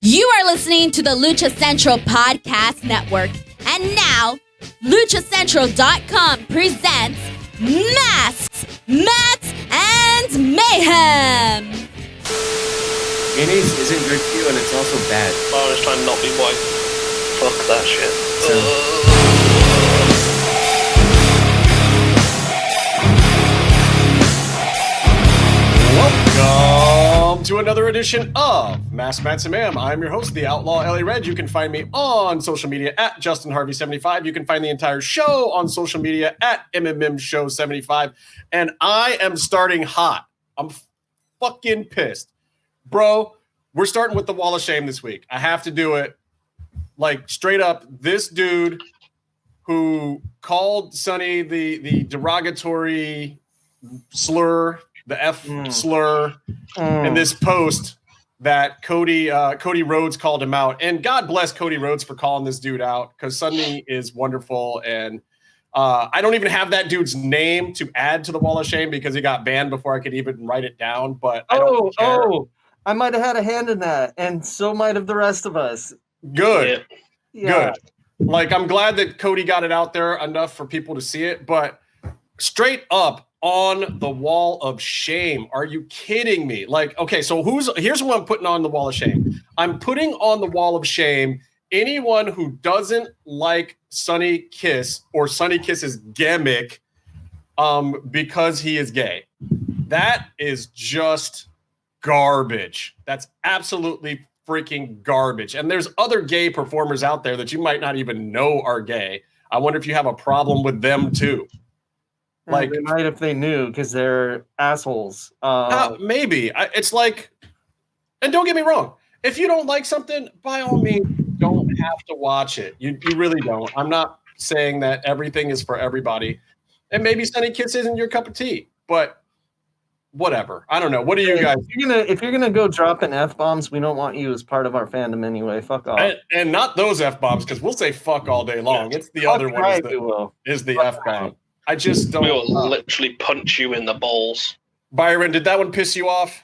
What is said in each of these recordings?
You are listening to the Lucha Central Podcast Network. And now, LuchaCentral.com presents Masks, Mats, and Mayhem. Mayonnaise isn't good for you, and it's also bad. I was trying to not be white. Fuck that shit. Welcome to another edition of Masks, Mats, and Mayhem. I'm your host, the Outlaw LA Red. You can find me on social media at JustinHarvey75. You can find the entire show on social media at MMMShow75. And I am starting hot. I'm fucking pissed. Bro, we're starting with the Wall of Shame this week. I have to do it. Like, straight up, this dude who called Sonny the derogatory slur, the F slur, in this post that Cody Rhodes called him out. And God bless Cody Rhodes for calling this dude out, because Sonny is wonderful. And I don't even have that dude's name to add to the Wall of Shame because he got banned before I could even write it down. But I don't care. I might have had a hand in that, and so might have the rest of us. Good. Yeah. Good. Like, I'm glad that Cody got it out there enough for people to see it, but straight up on the Wall of Shame. Are you kidding me? Like, okay, so here's what I'm putting on the Wall of Shame. I'm putting on the Wall of Shame anyone who doesn't like Sonny Kiss or Sonny Kiss's gimmick because he is gay. That is just garbage. That's absolutely freaking garbage. And there's other gay performers out there that you might not even know are gay. I wonder if you have a problem with them too. Like, they might if they knew, because they're assholes. Maybe. It's like, and don't get me wrong, if you don't like something, by all means, you don't have to watch it. You really don't. I'm not saying that everything is for everybody. And maybe Sonny Kiss isn't your cup of tea, but whatever. I don't know. What do you guys? If you're gonna go dropping F-bombs, we don't want you as part of our fandom anyway. Fuck off. And not those F-bombs, because we'll say fuck all day long. It's the other one is the F-bomb. I just don't. We'll literally punch you in the balls. Byron, did that one piss you off?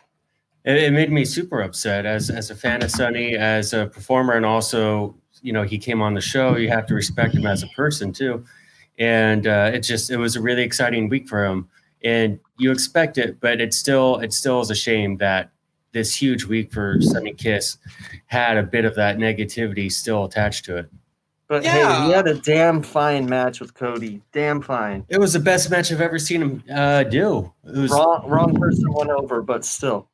It made me super upset as a fan of Sonny, as a performer, and also, he came on the show. You have to respect him as a person too. And it was a really exciting week for him. And you expect it, but it still is a shame that this huge week for Sonny Kiss had a bit of that negativity still attached to it. But hey, he had a damn fine match with Cody. Damn fine. It was the best match I've ever seen him do. It was wrong person went over, but still.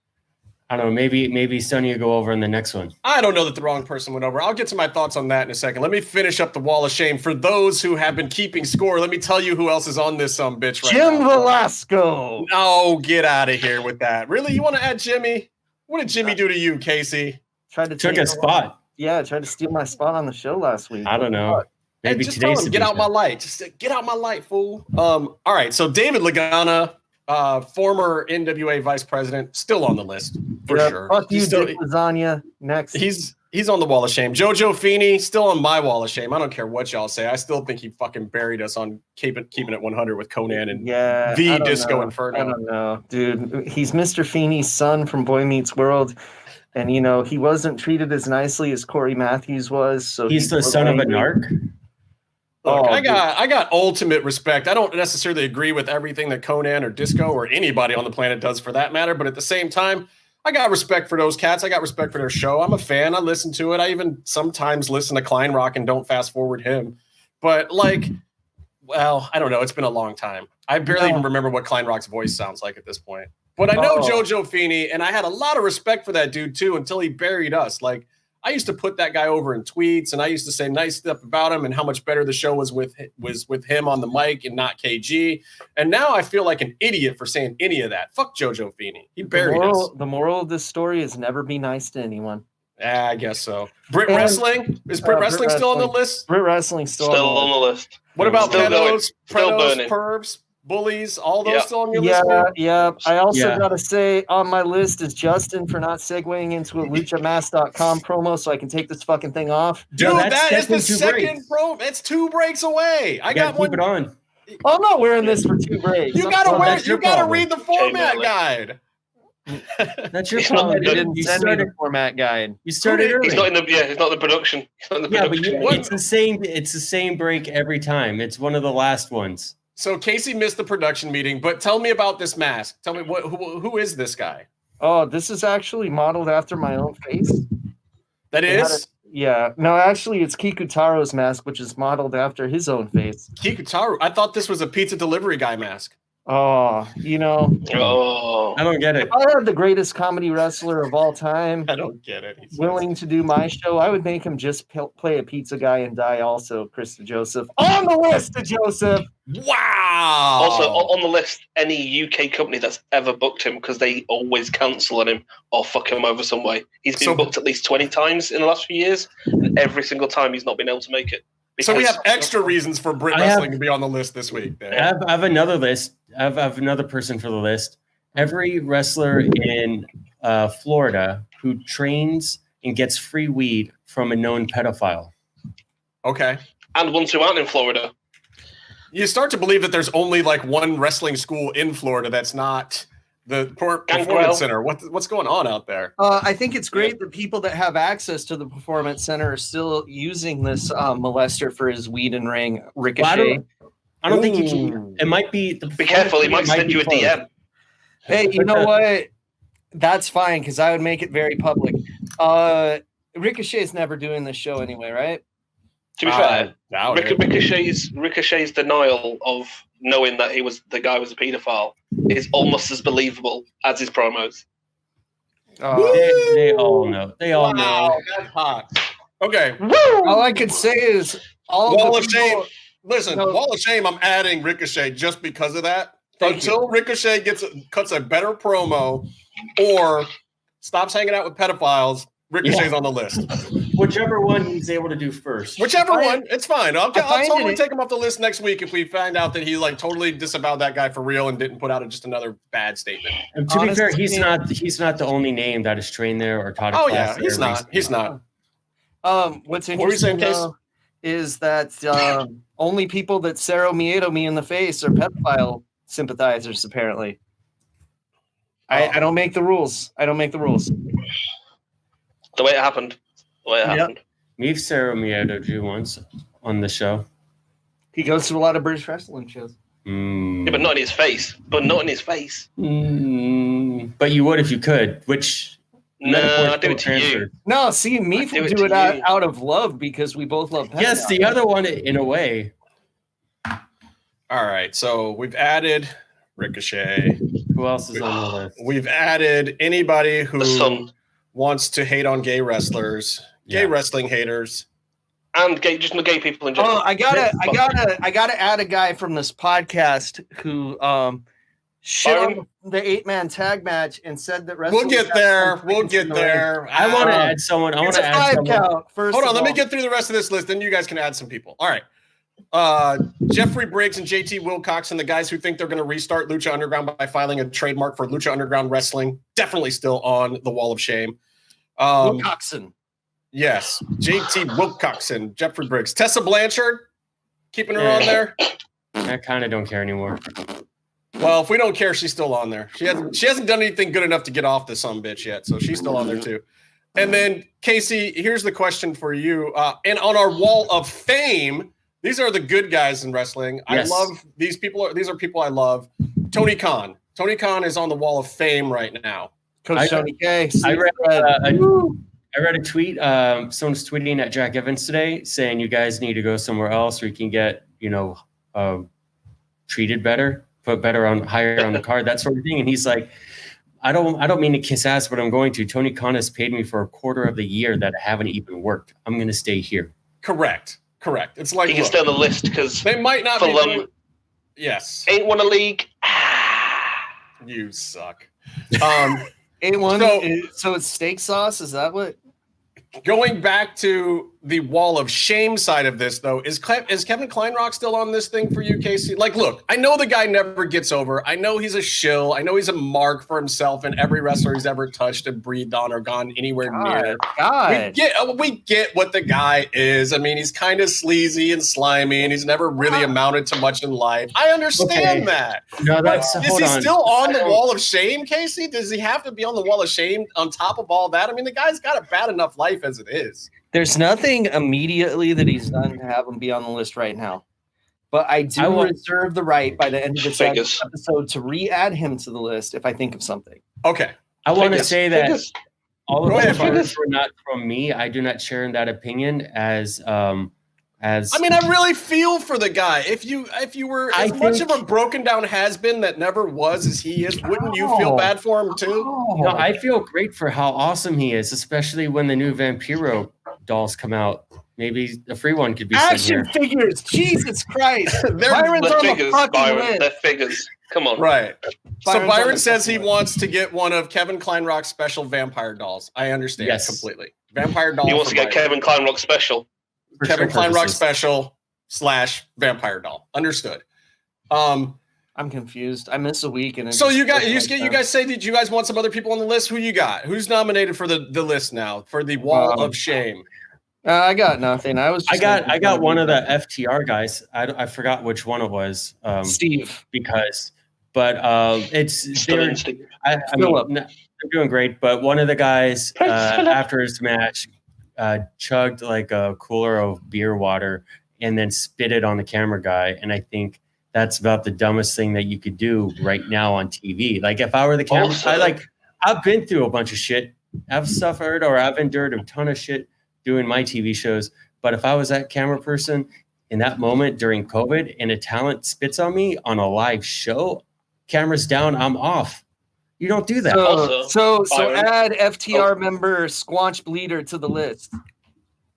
I don't know. Maybe Sonny will go over in the next one. I don't know that the wrong person went over. I'll get to my thoughts on that in a second. Let me finish up the Wall of Shame. For those who have been keeping score, let me tell you who else is on this bitch right now. Jim Velasco. Oh, get out of here with that. Really? You want to add Jimmy? What did Jimmy do to you, Casey? Took a spot. Yeah, tried to steal my spot on the show last week. I don't know. Maybe just tell him, get out my light. Just get out my light, fool. All right, so David Lagana, former NWA vice president, still on the list for sure. Fuck you, Dick Lasagna. Next. He's on the Wall of Shame. Jojo Feeney, still on my Wall of Shame. I don't care what y'all say. I still think he fucking buried us on keeping it 100 with Conan and the Disco Inferno. I don't know, dude. He's Mr. Feeney's son from Boy Meets World. And, he wasn't treated as nicely as Corey Matthews was. So he's the son of a narc? Look, I got ultimate respect. I don't necessarily agree with everything that Conan or Disco or anybody on the planet does for that matter. But at the same time, I got respect for those cats. I got respect for their show. I'm a fan. I listen to it. I even sometimes listen to Klein Rock and don't fast forward him. But I don't know. It's been a long time. I barely even remember what Klein Rock's voice sounds like at this point. But I know Jojo Feeney, and I had a lot of respect for that dude too until he buried us. Like, I used to put that guy over in tweets, and I used to say nice stuff about him and how much better the show was with him on the mic and not KG. And now I feel like an idiot for saying any of that. Fuck Jojo Feeney. He buried us. The moral of this story is never be nice to anyone. I guess so. Brit Wrestling? Is Brit Wrestling still on the list? Brit Wrestling still on the list. What about pedos, burning. pervs, bullies, all those still on your list? Yeah. I also got to say on my list is Justin for not segueing into a luchamask.com promo so I can take this fucking thing off. Dude, that is the second promo. It's 2 breaks away. I got one. Keep it on. I'm not wearing this for 2 breaks. You gotta read the format guide. That's your He's not- problem. he didn't You send me started, the format guide. you started early. He's not in the He's not in the production. He's not in the Yeah, but production. it's the same. It's the same break every time. It's one of the last ones. So Casey missed the production meeting, but tell me about this mask. Tell me who is this guy? Oh, this is actually modeled after my own face. That They had is Yeah. No, actually, it's Kikutaro's mask, which is modeled after his own face. Kikutaru. I thought this was a pizza delivery guy mask. Oh, you know, Oh, I don't get it. if I had the greatest comedy wrestler of all time I don't get it. He's willing to do my show, I would make him just play a pizza guy and die also, Krista Joseph. On the list, Joseph! Wow. also on the list, any UK company that's ever booked him because they always cancel on him or fuck him over some way. He's been So- booked at least 20 times in the last few years, and every single time he's not been able to make it. So we Because- have extra reasons for Brit I have- Wrestling to be on the list this week. I have another list. I have another person for the list. Every wrestler in Florida who trains and gets free weed from a known pedophile. Okay. and ones who aren't in Florida. You start to believe that there's only like one wrestling school in Florida that's not the Gangrel. Performance Center. What's going on out there? I think it's great that people that have access to the Performance Center are still using this molester for his weed and ring Ricochet. Well, I don't think you can. It might be. Be careful, he might send you a closed. DM. Hey, you know what? That's fine because I would make it very public. Ricochet's never doing this show anyway, right? To be fair, Doubt it. Ricochet's denial of knowing that the guy was a paedophile is almost as believable as his promos. They all know. They all know. Wow, that's hot. Okay. All I could say is Wall of Shame. Listen, No. Wall of Shame, I'm adding Ricochet just because of that. Thank Until Ricochet cuts a better promo or stops hanging out with pedophiles, Ricochet's on the list. Whichever one he's able to do first. Whichever one, it's fine. I'll find totally it- take him off the list next week if we find out that he like totally disavowed that guy for real and didn't put out just another bad statement. And to be fair, Honestly, he's not the only name that is trained there or taught a Oh class yeah, there he's not. recently. He's not. What's What were you saying, interesting Case? though, is that only people that Cero Miedo me in the face are pedophile sympathizers, apparently. I don't make the rules. I don't make the rules. The way it happened. Yep. Meef Sarah Miedo Jew once on the show. He goes to a lot of British wrestling shows. Mm. Yeah, but not in his face. But But you would if you could, which No, I metaphors do don't it to you. transfer. No, see, Meef do would it do to it you. out of love because we both love Pentagon. Yes, the other one in a way. All right, so we've added Ricochet. Who else is on the list? We've added anybody who The Sun. wants to hate on gay wrestlers, gay Yeah. wrestling haters. And just the gay people in general. Oh, I gotta add a guy from this podcast who shit on the 8-man tag match and said that wrestling. We'll get there. We'll get there. I want to add someone. I want It's to a add 5 someone. count. First, Hold on, of let me all. get through the rest of this list, then you guys can add some people. All right. Jeffrey Briggs and JT Wilcox and the guys who think they're going to restart Lucha Underground by filing a trademark for Lucha Underground Wrestling, definitely still on the Wall of Shame. Wilcoxon. Yes, JT Wilcoxon, Jeffrey Briggs, Tessa Blanchard, keeping her on there. I kind of don't care anymore. Well, if we don't care, she's still on there. She hasn't done anything good enough to get off this sumbitch yet, so she's still on there too. And then Casey, here's the question for you. And on our Wall of Fame, these are the good guys in wrestling. Yes. I love these people. These are people I love. Tony Khan. Tony Khan is on the Wall of Fame right now. Coach Tony K. I read a tweet. Someone's tweeting at Jack Evans today saying you guys need to go somewhere else where you can get, treated better, put better on higher on the card, that sort of thing. And he's like, I don't mean to kiss ass, but I'm going to. Tony Khan has paid me for a quarter of the year that I haven't even worked. I'm going to stay here. Correct. It's like he can stay on the list because they might not be. Fulham Yes. ain't won a league. You suck. 8-1. So- So it's steak sauce. Is that what? Going back to the wall of shame side of this, though, is Kevin Kleinrock still on this thing for you, Casey? Like, look, I know the guy never gets over. I know he's a shill. I know he's a mark for himself and every wrestler he's ever touched and breathed on or gone anywhere near. We get what the guy is. I mean, he's kind of sleazy and slimy, and he's never really amounted to much in life. I understand that. No, is he still on the wall of shame, Casey? Does he have to be on the wall of shame on top of all that? I mean, the guy's got a bad enough life as it is. There's nothing immediately that he's done to have him be on the list right now. But I do reserve the right by the end of this episode to re-add him to the list if I think of something. Okay. I want to say that all of the cards were not from me. I do not share in that opinion as I mean, I really feel for the guy. If you were as much of a broken down has-been that never was as he is, wouldn't you feel bad for him too? No, I feel great for how awesome he is, especially when the new Vampiro dolls come out. Maybe a free one could be action figures. Jesus Christ. Byron's on the fucking list. They're figures. Come on. Right. So Byron says he wants to get one of Kevin Kleinrock's special vampire dolls. I understand completely. Vampire doll. He wants to get Kevin Kleinrock special. Kevin Kleinrock special / vampire doll. Understood. I'm confused. I missed a week, and so you guys say, did you guys want some other people on the list? Who you got? Who's nominated for the list now for the wall of shame? I got nothing. I got one of the FTR guys. I forgot which one it was. Steve. It's they're doing great. But one of the guys after his match chugged like a cooler of beer water and then spit it on the camera guy. And I think that's about the dumbest thing that you could do right now on TV. Like if I were the camera, I've been through a bunch of shit. I've suffered or I've endured a ton of shit doing my TV shows. But if I was that camera person in that moment during COVID and a talent spits on me on a live show, cameras down, I'm off. You don't do that. So add FTR member Squanch Bleeder to the list.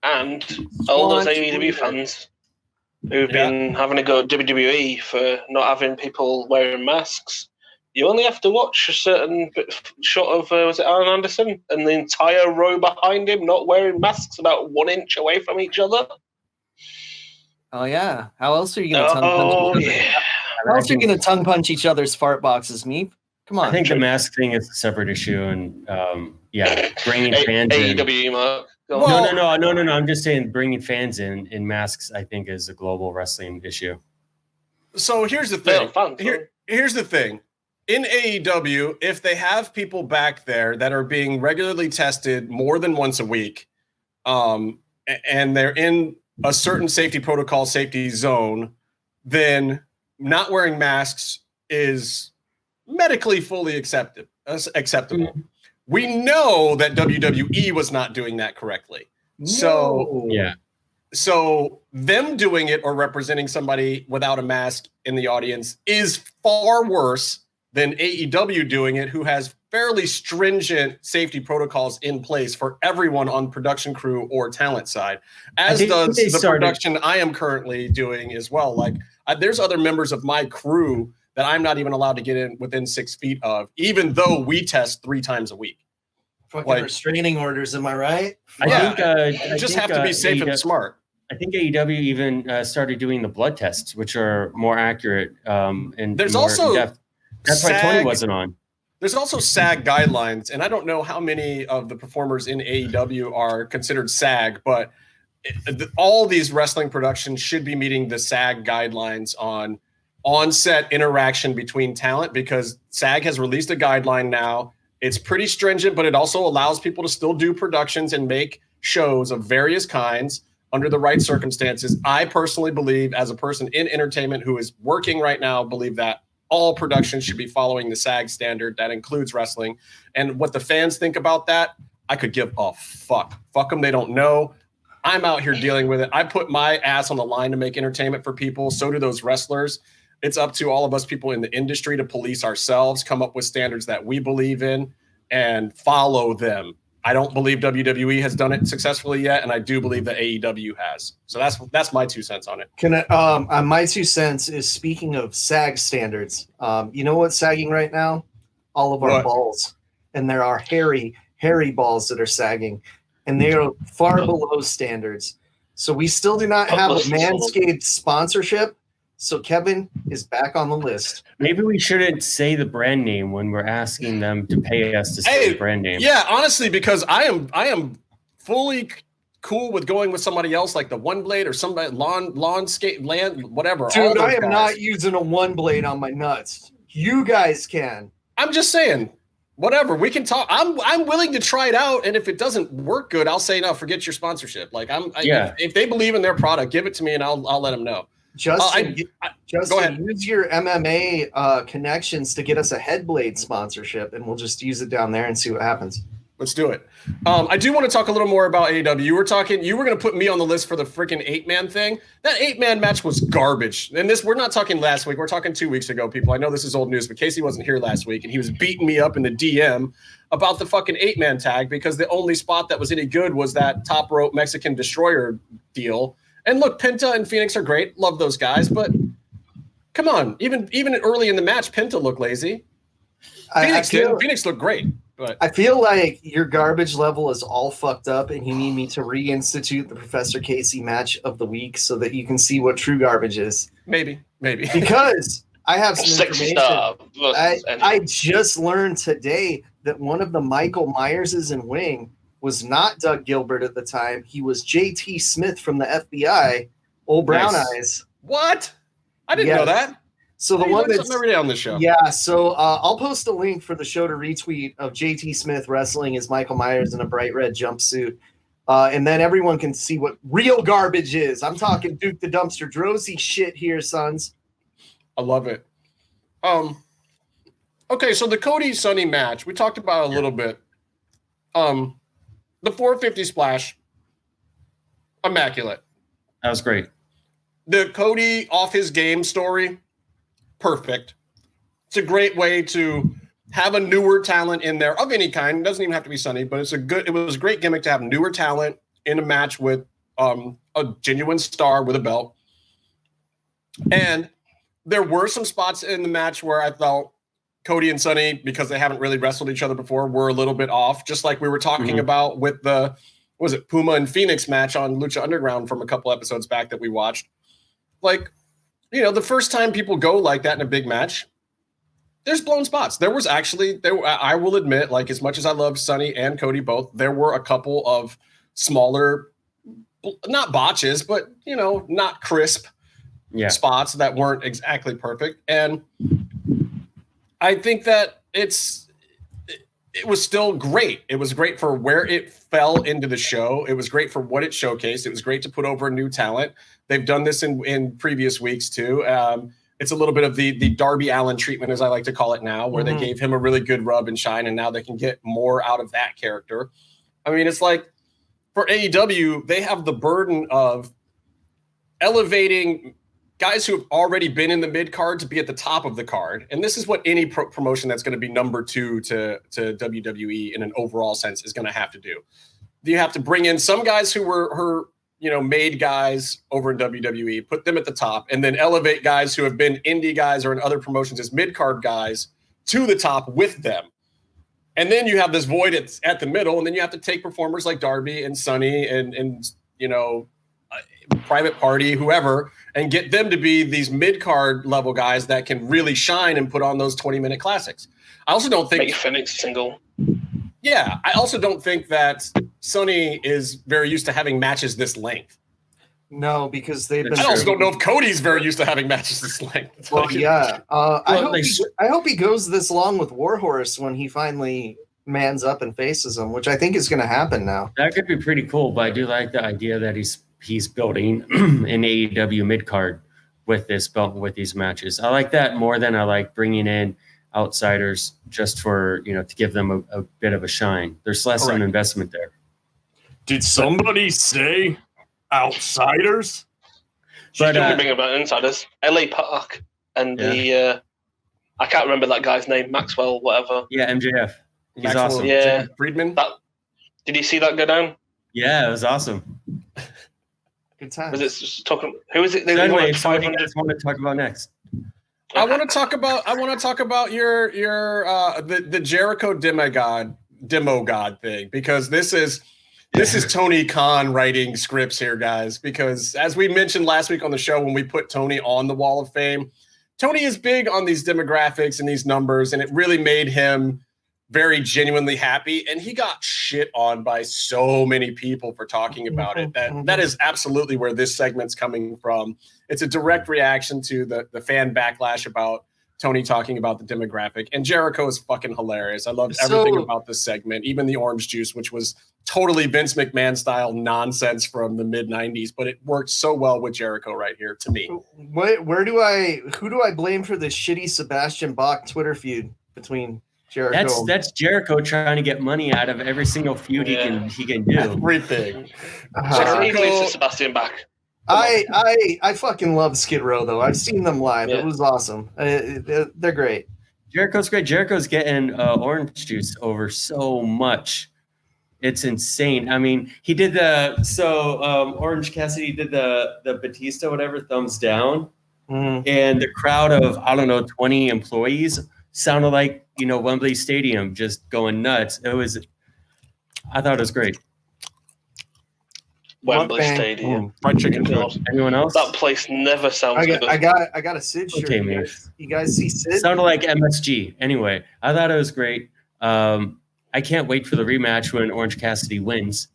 And all those AEW fans who've been having a go at WWE for not having people wearing masks. You only have to watch a certain shot of, was it Arn Anderson? And the entire row behind him not wearing masks about 1 inch away from each other. Oh, yeah. How else are you going to tongue punch each other? How else are you going to tongue punch each other's fart boxes, Meef? Come on. I think the mask thing is a separate issue, and bringing fans in. AEW, Mark. No. I'm just saying bringing fans in masks, I think, is a global wrestling issue. So here's the thing. Here's the thing. In AEW, if they have people back there that are being regularly tested more than once a week, and they're in a certain safety protocol, safety zone, then not wearing masks is medically fully acceptable. Mm-hmm. We know that WWE was not doing that correctly. So them doing it or representing somebody without a mask in the audience is far worse than AEW doing it, who has fairly stringent safety protocols in place for everyone on production crew or talent side, as does the production I am currently doing as well. Like there's other members of my crew that I'm not even allowed to get in within 6 feet of, even though we test 3 times a week. Fucking restraining orders, am I right? I think have to be safe and smart. I think AEW even started doing the blood tests, which are more accurate and there's more also in-depth. That's why Tony wasn't on. There's also SAG guidelines, and I don't know how many of the performers in AEW are considered SAG, but all these wrestling productions should be meeting the SAG guidelines on on-set interaction between talent, because SAG has released a guideline now. It's pretty stringent, but it also allows people to still do productions and make shows of various kinds under the right circumstances. I personally believe, as a person in entertainment who is working right now, believe that all productions should be following the SAG standard. That includes wrestling. And what the fans think about that, I could give a fuck. Fuck them. They don't know. I'm out here dealing with it. I put my ass on the line to make entertainment for people. So do those wrestlers. It's up to all of us people in the industry to police ourselves, come up with standards that we believe in, and follow them. I don't believe WWE has done it successfully yet, and I do believe that AEW has. So that's my 2 cents on it. My 2 cents is, speaking of SAG standards, you know what's sagging right now? All of our balls. And there are hairy balls that are sagging. and they are far below standards. So we still do not have a Manscaped sponsorship. So Kevin is back on the list. Maybe we shouldn't say the brand name when we're asking them to pay us to say the brand name. Yeah, honestly, because I am fully cool with going with somebody else, like the One Blade or somebody land, whatever. Dude, I am not using a One Blade on my nuts. You guys can. I'm just saying, whatever. We can talk. I'm willing to try it out, and if it doesn't work good, I'll say no. Forget your sponsorship. Like if they believe in their product, give it to me, and I'll let them know. Justin, go ahead. Use your MMA connections to get us a Headblade sponsorship, and we'll just use it down there and see what happens. Let's do it. I do want to talk a little more about AEW. You were going to put me on the list for the freaking 8-man thing. That 8-man match was garbage. And we're not talking last week. We're talking 2 weeks ago, people. I know this is old news, but Casey wasn't here last week, and he was beating me up in the DM about the fucking 8-man tag because the only spot that was any good was that top rope Mexican destroyer deal. And look, Penta and Phoenix are great. Love those guys, but come on. Even early in the match, Penta looked lazy. Phoenix looked great. But I feel like your garbage level is all fucked up, and you need me to reinstitute the Professor Casey match of the week so that you can see what true garbage is. Maybe. Because I have some information. I I just learned today that one of the Michael Myerses in Wing was not Doug Gilbert at the time. He was J.T. Smith from the FBI, Old Brown Eyes. What? I didn't know that. So the one that's every day on the show. Yeah, so I'll post a link for the show to retweet of JT Smith wrestling as Michael Myers in a bright red jumpsuit. And then everyone can see what real garbage is. I'm talking Duke the Dumpster Drozy shit here, sons. I love it. Okay, so the Cody Sonny match, we talked about a little bit. The 450 splash, immaculate. That was great. The Cody off his game story, perfect. It's a great way to have a newer talent in there of any kind. It doesn't even have to be Sonny, but it was a great gimmick to have newer talent in a match with a genuine star with a belt. And there were some spots in the match where I felt Cody and Sonny, because they haven't really wrestled each other before, were a little bit off, just like we were talking about with the, Puma and Phoenix match on Lucha Underground from a couple episodes back that we watched. Like, the first time people go like that in a big match, there's blown spots. There was actually, I will admit, like, as much as I love Sonny and Cody both, there were a couple of smaller, not botches, but, not crisp spots that weren't exactly perfect. And I think that it was still great. It was great for where it fell into the show. It was great for what it showcased. It was great to put over a new talent. They've done this in previous weeks too. It's a little bit of the Darby Allin treatment, as I like to call it now, where they gave him a really good rub and shine, and now they can get more out of that character. I mean, it's like for AEW, they have the burden of elevating guys who have already been in the mid card to be at the top of the card. And this is what any promotion that's going to be number 2 to WWE in an overall sense is going to have to do. You have to bring in some guys who were made guys over in WWE, put them at the top, and then elevate guys who have been indie guys or in other promotions as mid card guys to the top with them. And then you have this void at the middle, and then you have to take performers like Darby and Sonny and Private Party, whoever, and get them to be these mid-card level guys that can really shine and put on those 20-minute classics. I also don't think... Make Phoenix single. Yeah, I also don't think that Sonny is very used to having matches this length. No, because they've been... I also don't know if Cody's very used to having matches this length. Well, yeah. I hope he goes this long with Warhorse when he finally mans up and faces him, which I think is going to happen now. That could be pretty cool, but I do like the idea that he's building an AEW mid-card with this belt, with these matches. I like that more than I like bringing in outsiders just for, to give them a bit of a shine. There's less of an investment there. Did somebody say outsiders? But bring about insiders. LA Park and the I can't remember that guy's name, Maxwell, whatever. Yeah, MJF. He's Maxwell, awesome. Yeah, Friedman. Did you see that go down? Yeah, it was awesome. Good time. Was it just talking? Who is it? So anyway, what do you guys want to talk about next? I want to talk about your the Jericho demo god thing, because this is This is Tony Khan writing scripts here, guys, because as we mentioned last week on the show, when we put Tony on the Wall of Fame, Tony is big on these demographics and these numbers, and it really made him very genuinely happy. And he got shit on by so many people for talking about it. That is absolutely where this segment's coming from. It's a direct reaction to the fan backlash about Tony talking about the demographic. And Jericho is fucking hilarious. I loved everything about this segment, even the orange juice, which was totally Vince McMahon style nonsense from the mid 90s, but it worked so well with Jericho right here to me. Who do I blame for this shitty Sebastian Bach Twitter feud between Jericho? That's Jericho trying to get money out of every single feud he can do. Everything. Jericho, Sebastian Bach. I fucking love Skid Row though. I've seen them live. Yeah. It was awesome. They're great. Jericho's great. Jericho's getting orange juice over so much. It's insane. I mean, he did Orange Cassidy did the Batista whatever thumbs down, and the crowd of 20 employees sounded like Wembley Stadium just going nuts. I thought it was great. Wembley Stadium. Fried chicken. Anyone else? That place never sounds good. I got a Sid shirt. Okay, Meef. You guys see Sid? Sounded like MSG. Anyway, I thought it was great. I can't wait for the rematch when Orange Cassidy wins.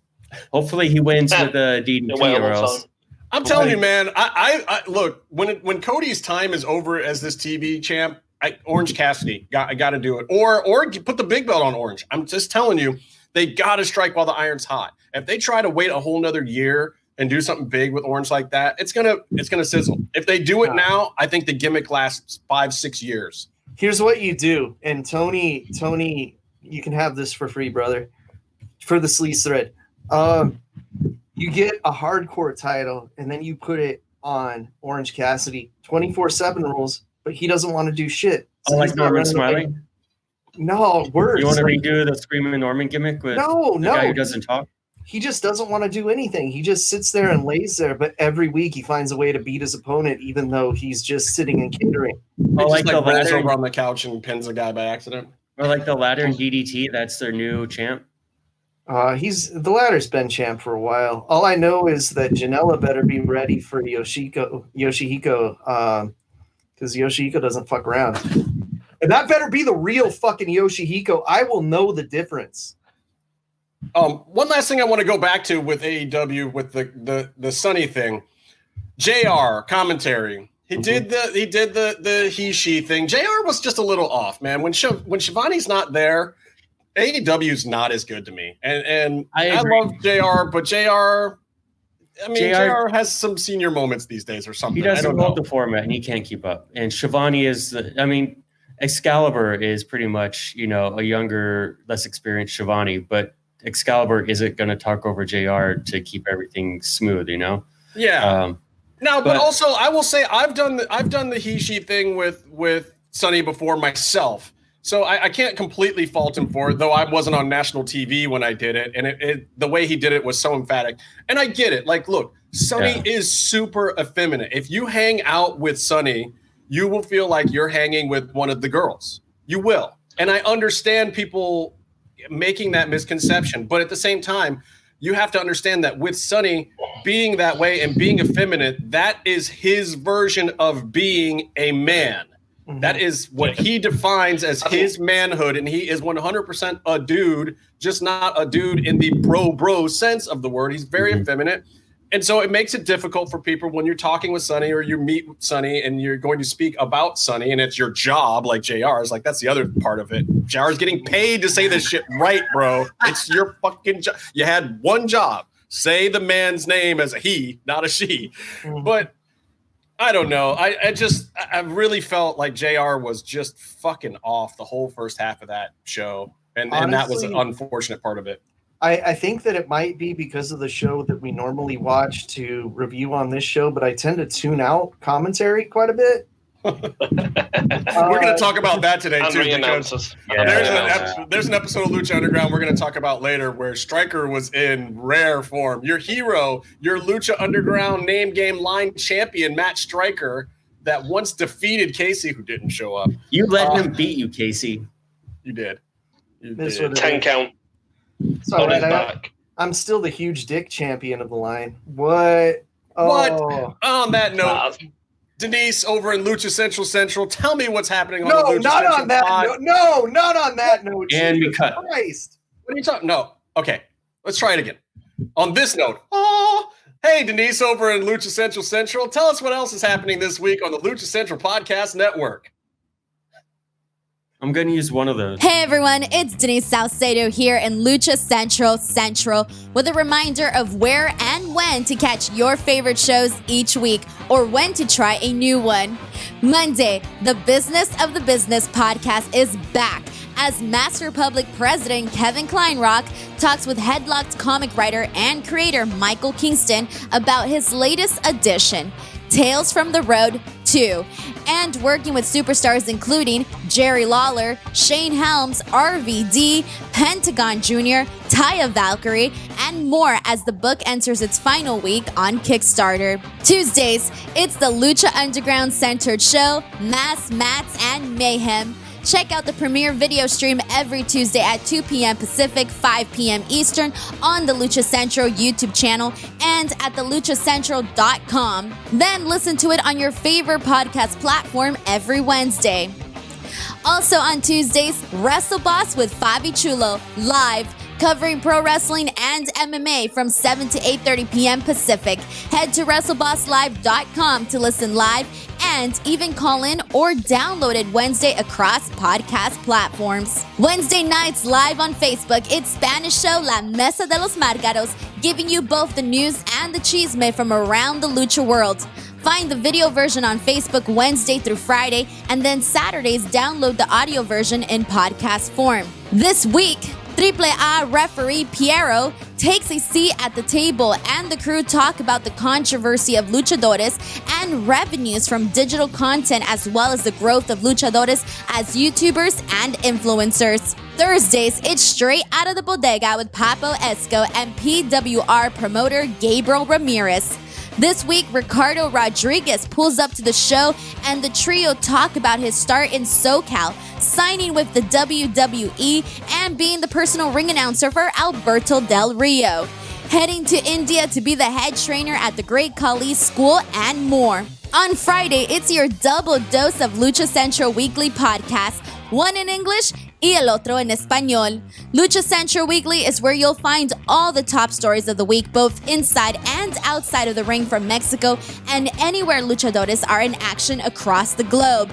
Hopefully he wins with a DDT or else. I'm telling you, man. I look when Cody's time is over as this TV champ. Orange Cassidy, I got to do it, or put the big belt on Orange. I'm just telling you, they got to strike while the iron's hot. If they try to wait a whole nother year and do something big with Orange like that, it's gonna sizzle. If they do it now, I think the gimmick lasts 5-6 years. Here's what you do, and Tony, you can have this for free, brother, for the sleaze thread. You get a hardcore title, and then you put it on Orange Cassidy. 24/7 rules, but he doesn't want to do shit. So like Norman Smiley? No, words. You want to redo the Screaming Norman gimmick with the guy who doesn't talk? He just doesn't want to do anything. He just sits there and lays there, but every week he finds a way to beat his opponent, even though he's just sitting and catering. Like the ladder over on the couch and pins a guy by accident. Or like the ladder in DDT, that's their new champ. The ladder's been champ for a while. All I know is that Janela better be ready for Yoshihiko, because Yoshihiko doesn't fuck around. And that better be the real fucking Yoshihiko. I will know the difference. One last thing I want to go back to with AEW with the Sonny thing. JR commentary. He did the he-she thing. JR was just a little off, man. When Shivani's not there, AEW's not as good to me. And I love JR, but JR has some senior moments these days or something. He doesn't love the format and he can't keep up. And Shivani Excalibur is pretty much, a younger, less experienced Shivani, but Excalibur isn't going to talk over JR to keep everything smooth, Yeah. But also I will say I've done the he-she thing with Sonny before myself. So I can't completely fault him for it, though I wasn't on national TV when I did it. And the way he did it was so emphatic. And I get it. Like, look, Sonny is super effeminate. If you hang out with Sonny, you will feel like you're hanging with one of the girls. You will. And I understand people making that misconception. But at the same time, you have to understand that with Sonny being that way and being effeminate, that is his version of being a man. Mm-hmm. That is what he defines as his manhood. And he is 100% a dude, just not a dude in the bro sense of the word. He's very effeminate. And so it makes it difficult for people when you're talking with Sonny or you meet with Sonny and you're going to speak about Sonny and it's your job, like JR's. Like, that's the other part of it. JR's getting paid to say this shit right, bro. It's your fucking job. You had one job. Say the man's name as a he, not a she. But I don't know. I really felt like JR was just fucking off the whole first half of that show. And that was an unfortunate part of it. I think that it might be because of the show that we normally watch to review on this show, but I tend to tune out commentary quite a bit. We're going to talk about that today, too. Because there's an episode of Lucha Underground we're going to talk about later where Stryker was in rare form. Your hero, your Lucha Underground name game line champion, Matt Stryker, that once defeated Casey, who didn't show up. You let him beat you, Casey. You did. 10 count. So I'm still the huge dick champion of the line. What? What? Oh. On that note, Denise over in Lucha Central, tell me what's happening on No, the Lucha not Central on that pod. note. No, not on that note. And we Jesus cut. Christ. What are you talking? No. Okay, let's try it again. On this note, oh, hey, Denise over in Lucha Central, tell us what else is happening this week on the Lucha Central Podcast Network. I'm going to use one of those. Hey everyone, it's Denise Salcedo here in Lucha Central with a reminder of where and when to catch your favorite shows each week or when to try a new one. Monday, the Business of the Business podcast is back as Master Public President Kevin Kleinrock talks with Headlocked comic writer and creator Michael Kingston about his latest edition, Tales from the Road 2, and working with superstars including Jerry Lawler, Shane Helms, RVD, Pentagon Jr., Taya Valkyrie, and more as the book enters its final week on Kickstarter. Tuesdays, it's the Lucha Underground centered show, Mass, Mats, and Mayhem. Check out the premiere video stream every Tuesday at 2 p.m. Pacific, 5 p.m. Eastern on the Lucha Central YouTube channel and at theluchacentral.com. Then listen to it on your favorite podcast platform every Wednesday. Also on Tuesdays, Wrestle Boss with Fabi Chulo, live, covering pro wrestling and MMA from 7 to 8:30 p.m. Pacific. Head to WrestleBossLive.com to listen live and even call in or download it Wednesday across podcast platforms. Wednesday nights live on Facebook, it's Spanish show La Mesa de los Márgaros, giving you both the news and the chisme from around the lucha world. Find the video version on Facebook Wednesday through Friday, and then Saturdays download the audio version in podcast form. This week, AAA referee Piero takes a seat at the table and the crew talk about the controversy of luchadores and revenues from digital content as well as the growth of luchadores as YouTubers and influencers. Thursdays, it's straight out of the bodega with Papo Esco and PWR promoter Gabriel Ramirez. This week, Ricardo Rodriguez pulls up to the show and the trio talk about his start in SoCal, signing with the WWE, and being the personal ring announcer for Alberto Del Rio, heading to India to be the head trainer at the Great Khali School, and more. On Friday, it's your double dose of Lucha Central Weekly podcast, one in English y el otro en español. Lucha Central Weekly is where you'll find all the top stories of the week, both inside and outside of the ring from Mexico and anywhere luchadores are in action across the globe.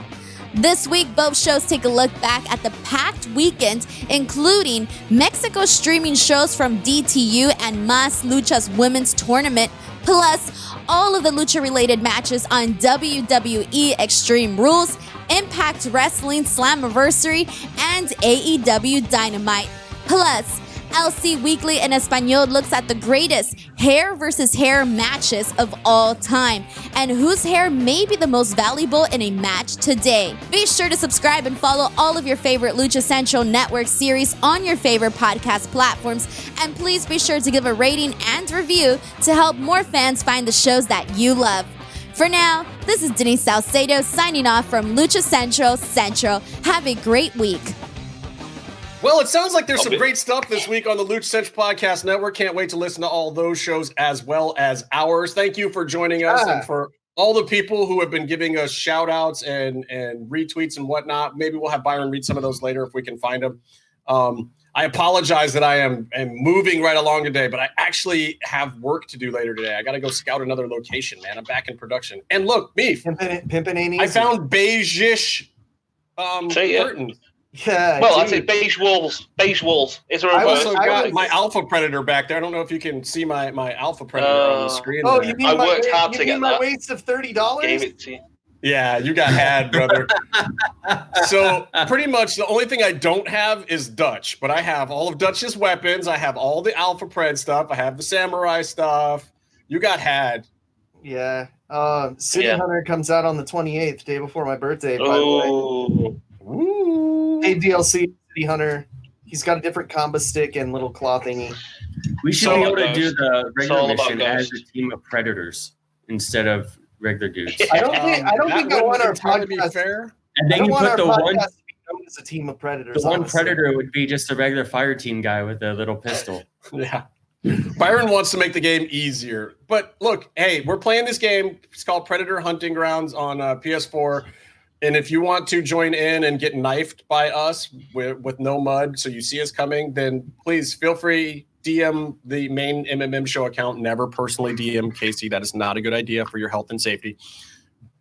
This week, both shows take a look back at the packed weekend, including Mexico streaming shows from DTU and Mas Lucha's women's tournament, plus all of the lucha-related matches on WWE Extreme Rules, Impact Wrestling Slammiversary, and AEW Dynamite. Plus, LC Weekly in Espanol looks at the greatest hair versus hair matches of all time and whose hair may be the most valuable in a match today. Be sure to subscribe and follow all of your favorite Lucha Central Network series on your favorite podcast platforms, and please be sure to give a rating and review to help more fans find the shows that you love. For now, this is Denise Salcedo signing off from Lucha Central. Have a great week. Well, it sounds like there's some great stuff this week on the Lucha Central Podcast Network. Can't wait to listen to all those shows as well as ours. Thank you for joining us and for all the people who have been giving us shout outs and retweets and whatnot. Maybe we'll have Byron read some of those later if we can find them. I apologize that I am moving right along today, but I actually have work to do later today. I got to go scout another location, man. I'm back in production. And look, Meef, Pimpin' ain't easy. I found beige-ish curtains. Yeah. Well, I'd say beige walls. Beige walls. Is there a I word? also got my Alpha Predator back there. I don't know if you can see my Alpha Predator on the screen. Oh, there. you mean I worked hard to get my that. waste of $30? Gave it to you. Yeah, you got had, brother. So pretty much the only thing I don't have is Dutch, but I have all of Dutch's weapons. I have all the Alpha Pred stuff. I have the Samurai stuff. You got had. Yeah. City Hunter comes out on the 28th, day before my birthday, by the way. Ooh. Hey, DLC, City Hunter. He's got a different combo stick and little claw thingy. We should So be able to about do Ghost. the It's regular all about mission as Ghost. a team of predators instead of regular dudes. I don't think I want our to be podcast. fair. And I then don't you want put our the podcast one to be known as a team of predators. the one honestly. predator would be just a regular fire team guy with a little pistol. Yeah. Byron wants to make the game easier. But look, hey, we're playing this game. It's called Predator Hunting Grounds on PS4. And if you want to join in and get knifed by us with no mud, so you see us coming, then please feel free. DM the main MMM show account. Never personally DM Casey. That is not a good idea for your health and safety.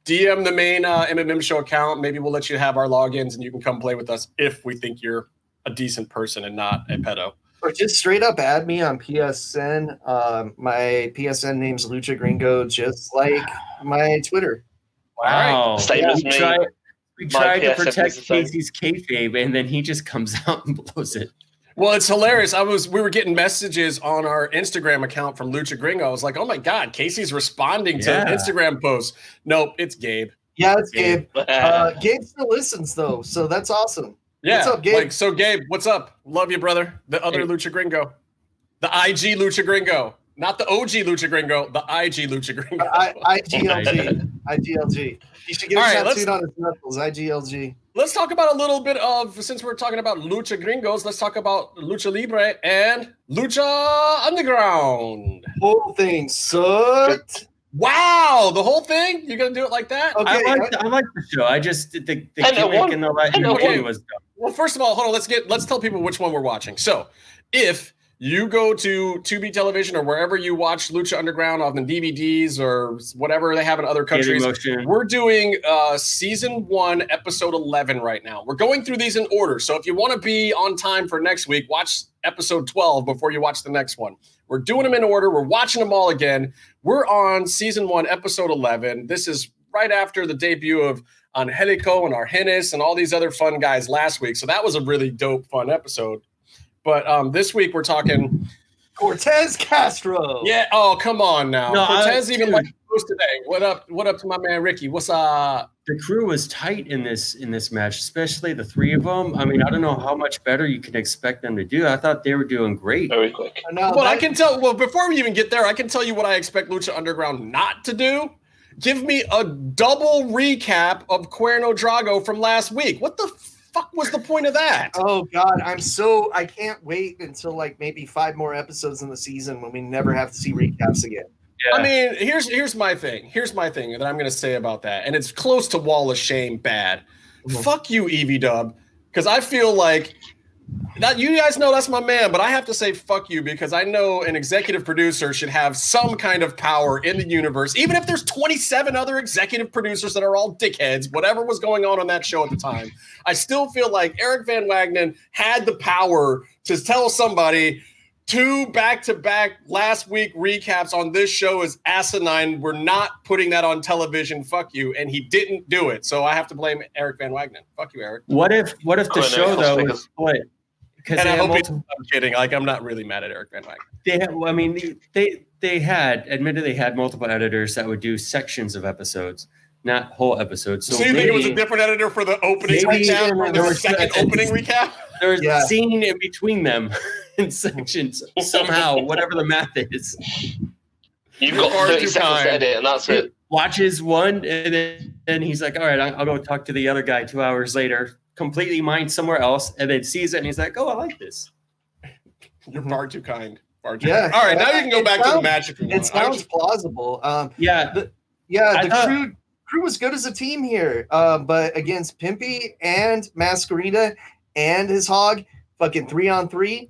DM the main MMM show account. Maybe we'll let you have our logins and you can come play with us if we think you're a decent person and not a pedo. Or just straight up add me on PSN. My PSN name's Lucha Gringo, just like my Twitter. Wow. Same as me. We tried to PSN protect is the same. Casey's kayfabe, and then he just comes out and blows it. Well, it's hilarious. We were getting messages on our Instagram account from Lucha Gringo. I was like, oh my God, Casey's responding to Instagram posts. Nope, it's Gabe. Yeah, it's Gabe. Gabe still listens though, so that's awesome. Yeah. What's up, Gabe? So Gabe, what's up? Love you, brother. The other Lucha Gringo. The IG Lucha Gringo. Not the OG Lucha Gringo, the IG Lucha Gringo. IGLG. IGLG. You should get a tattooed on his knuckles, IGLG. Let's talk about a little bit of, since we're talking about Lucha Gringos, let's talk about Lucha Libre and Lucha Underground. Whole thing sucked. Wow, the whole thing? You're going to do it like that? Okay, I like the show. I just, the gimmick and the movie was dumb. Well, first of all, hold on. Let's tell people which one we're watching. So if you go to Tubi Television or wherever you watch Lucha Underground on the DVDs or whatever they have in other countries, we're doing season 1, episode 11 right now. We're going through these in order. So if you want to be on time for next week, watch episode 12 before you watch the next one. We're doing them in order. We're watching them all again. We're on season 1, episode 11. This is right after the debut of Angelico and Argenis and all these other fun guys last week. So that was a really dope, fun episode. But this week we're talking Cortez Castro. Yeah. Oh, come on now. No, Cortez even like post today. What up to my man Ricky? What's up? The crew was tight in this match, especially the three of them. I mean, I don't know how much better you can expect them to do. I thought they were doing great. Very quick. I can tell. Well, before we even get there, I can tell you what I expect Lucha Underground not to do. Give me a double recap of Cuerno Drago from last week. What the fuck was the point of that? Oh God, I can't wait until like maybe 5 more episodes in the season when we never have to see recaps again. Yeah. I mean, here's my thing. Here's my thing that I'm going to say about that, and it's close to wall of shame bad. Mm-hmm. Fuck you, Evie Dub, because I feel like that you guys know that's my man, but I have to say fuck you because I know an executive producer should have some kind of power in the universe, even if there's 27 other executive producers that are all dickheads. Whatever was going on that show at the time, I still feel like Eric Van Wagenen had the power to tell somebody 2 back-to-back last week recaps on this show is asinine. We're not putting that on television. Fuck you. And he didn't do it. So I have to blame Eric Van Wagenen. Fuck you, Eric. What if the show though was split? And I hope I'm kidding. Like, I'm not really mad at Eric Van Wagenen. They had multiple editors that would do sections of episodes, not whole episodes. So you think it was a different editor for the opening recap or the second opening recap? There was a scene in between them in sections somehow, whatever the math is. You've got 30 seconds to edit, and that's it. Watches one, and then he's like, all right, I'll go talk to the other guy 2 hours later, completely mind somewhere else, and then sees it, and he's like, oh, I like this. You're far too kind. All right, now you can go back to the match if you want. It sounds plausible. The crew was good as a team here, but against Pimpy and Masquerita and his hog, fucking 3-on-3.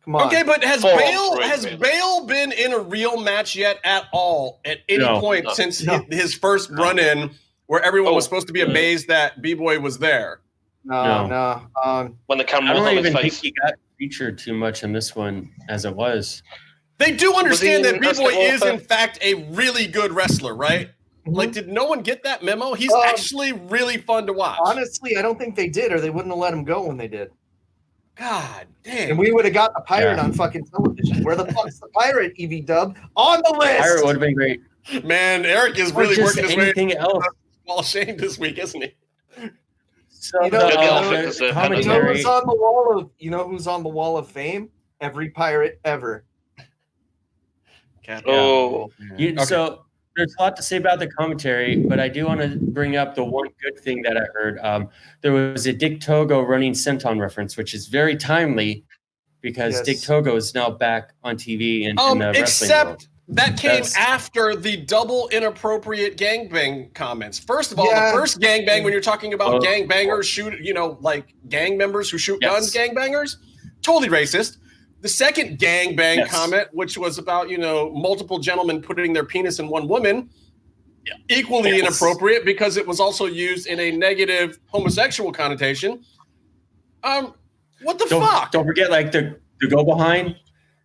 Come on. Okay, but has Bale been in a real match yet at all at any point since his first run-in where everyone was supposed to be amazed that B-Boy was there? No. When the camera I was don't on even his think face. he got featured too much in this one as it was. They do understand that B-Boy is, Wrestling in fact, a really good wrestler, right? Mm-hmm. Like, did no one get that memo? He's actually really fun to watch. Honestly, I don't think they did, or they wouldn't have let him go when they did. God damn. And we would have got the pirate on fucking television. Where the fuck's the pirate, Evie Dub? On the list! Pirate would have been great. Man, Eric is really working his way anything else. Wall of Shame this week, isn't he? So You know who's on the wall of who's on the wall of fame? Every pirate ever. Oh. So there's a lot to say about the commentary, but I do want to bring up the one good thing that I heard. There was a Dick Togo running senton reference, which is very timely because Dick Togo is now back on TV in the wrestling except world. That came after the double inappropriate gangbang comments. First of all, the first gangbang, when you're talking about gangbangers like gang members who shoot guns, gangbangers, totally racist. The second gangbang comment, which was about, multiple gentlemen putting their penis in one woman, equally inappropriate because it was also used in a negative homosexual connotation. What the fuck? Don't forget, like, the go behind,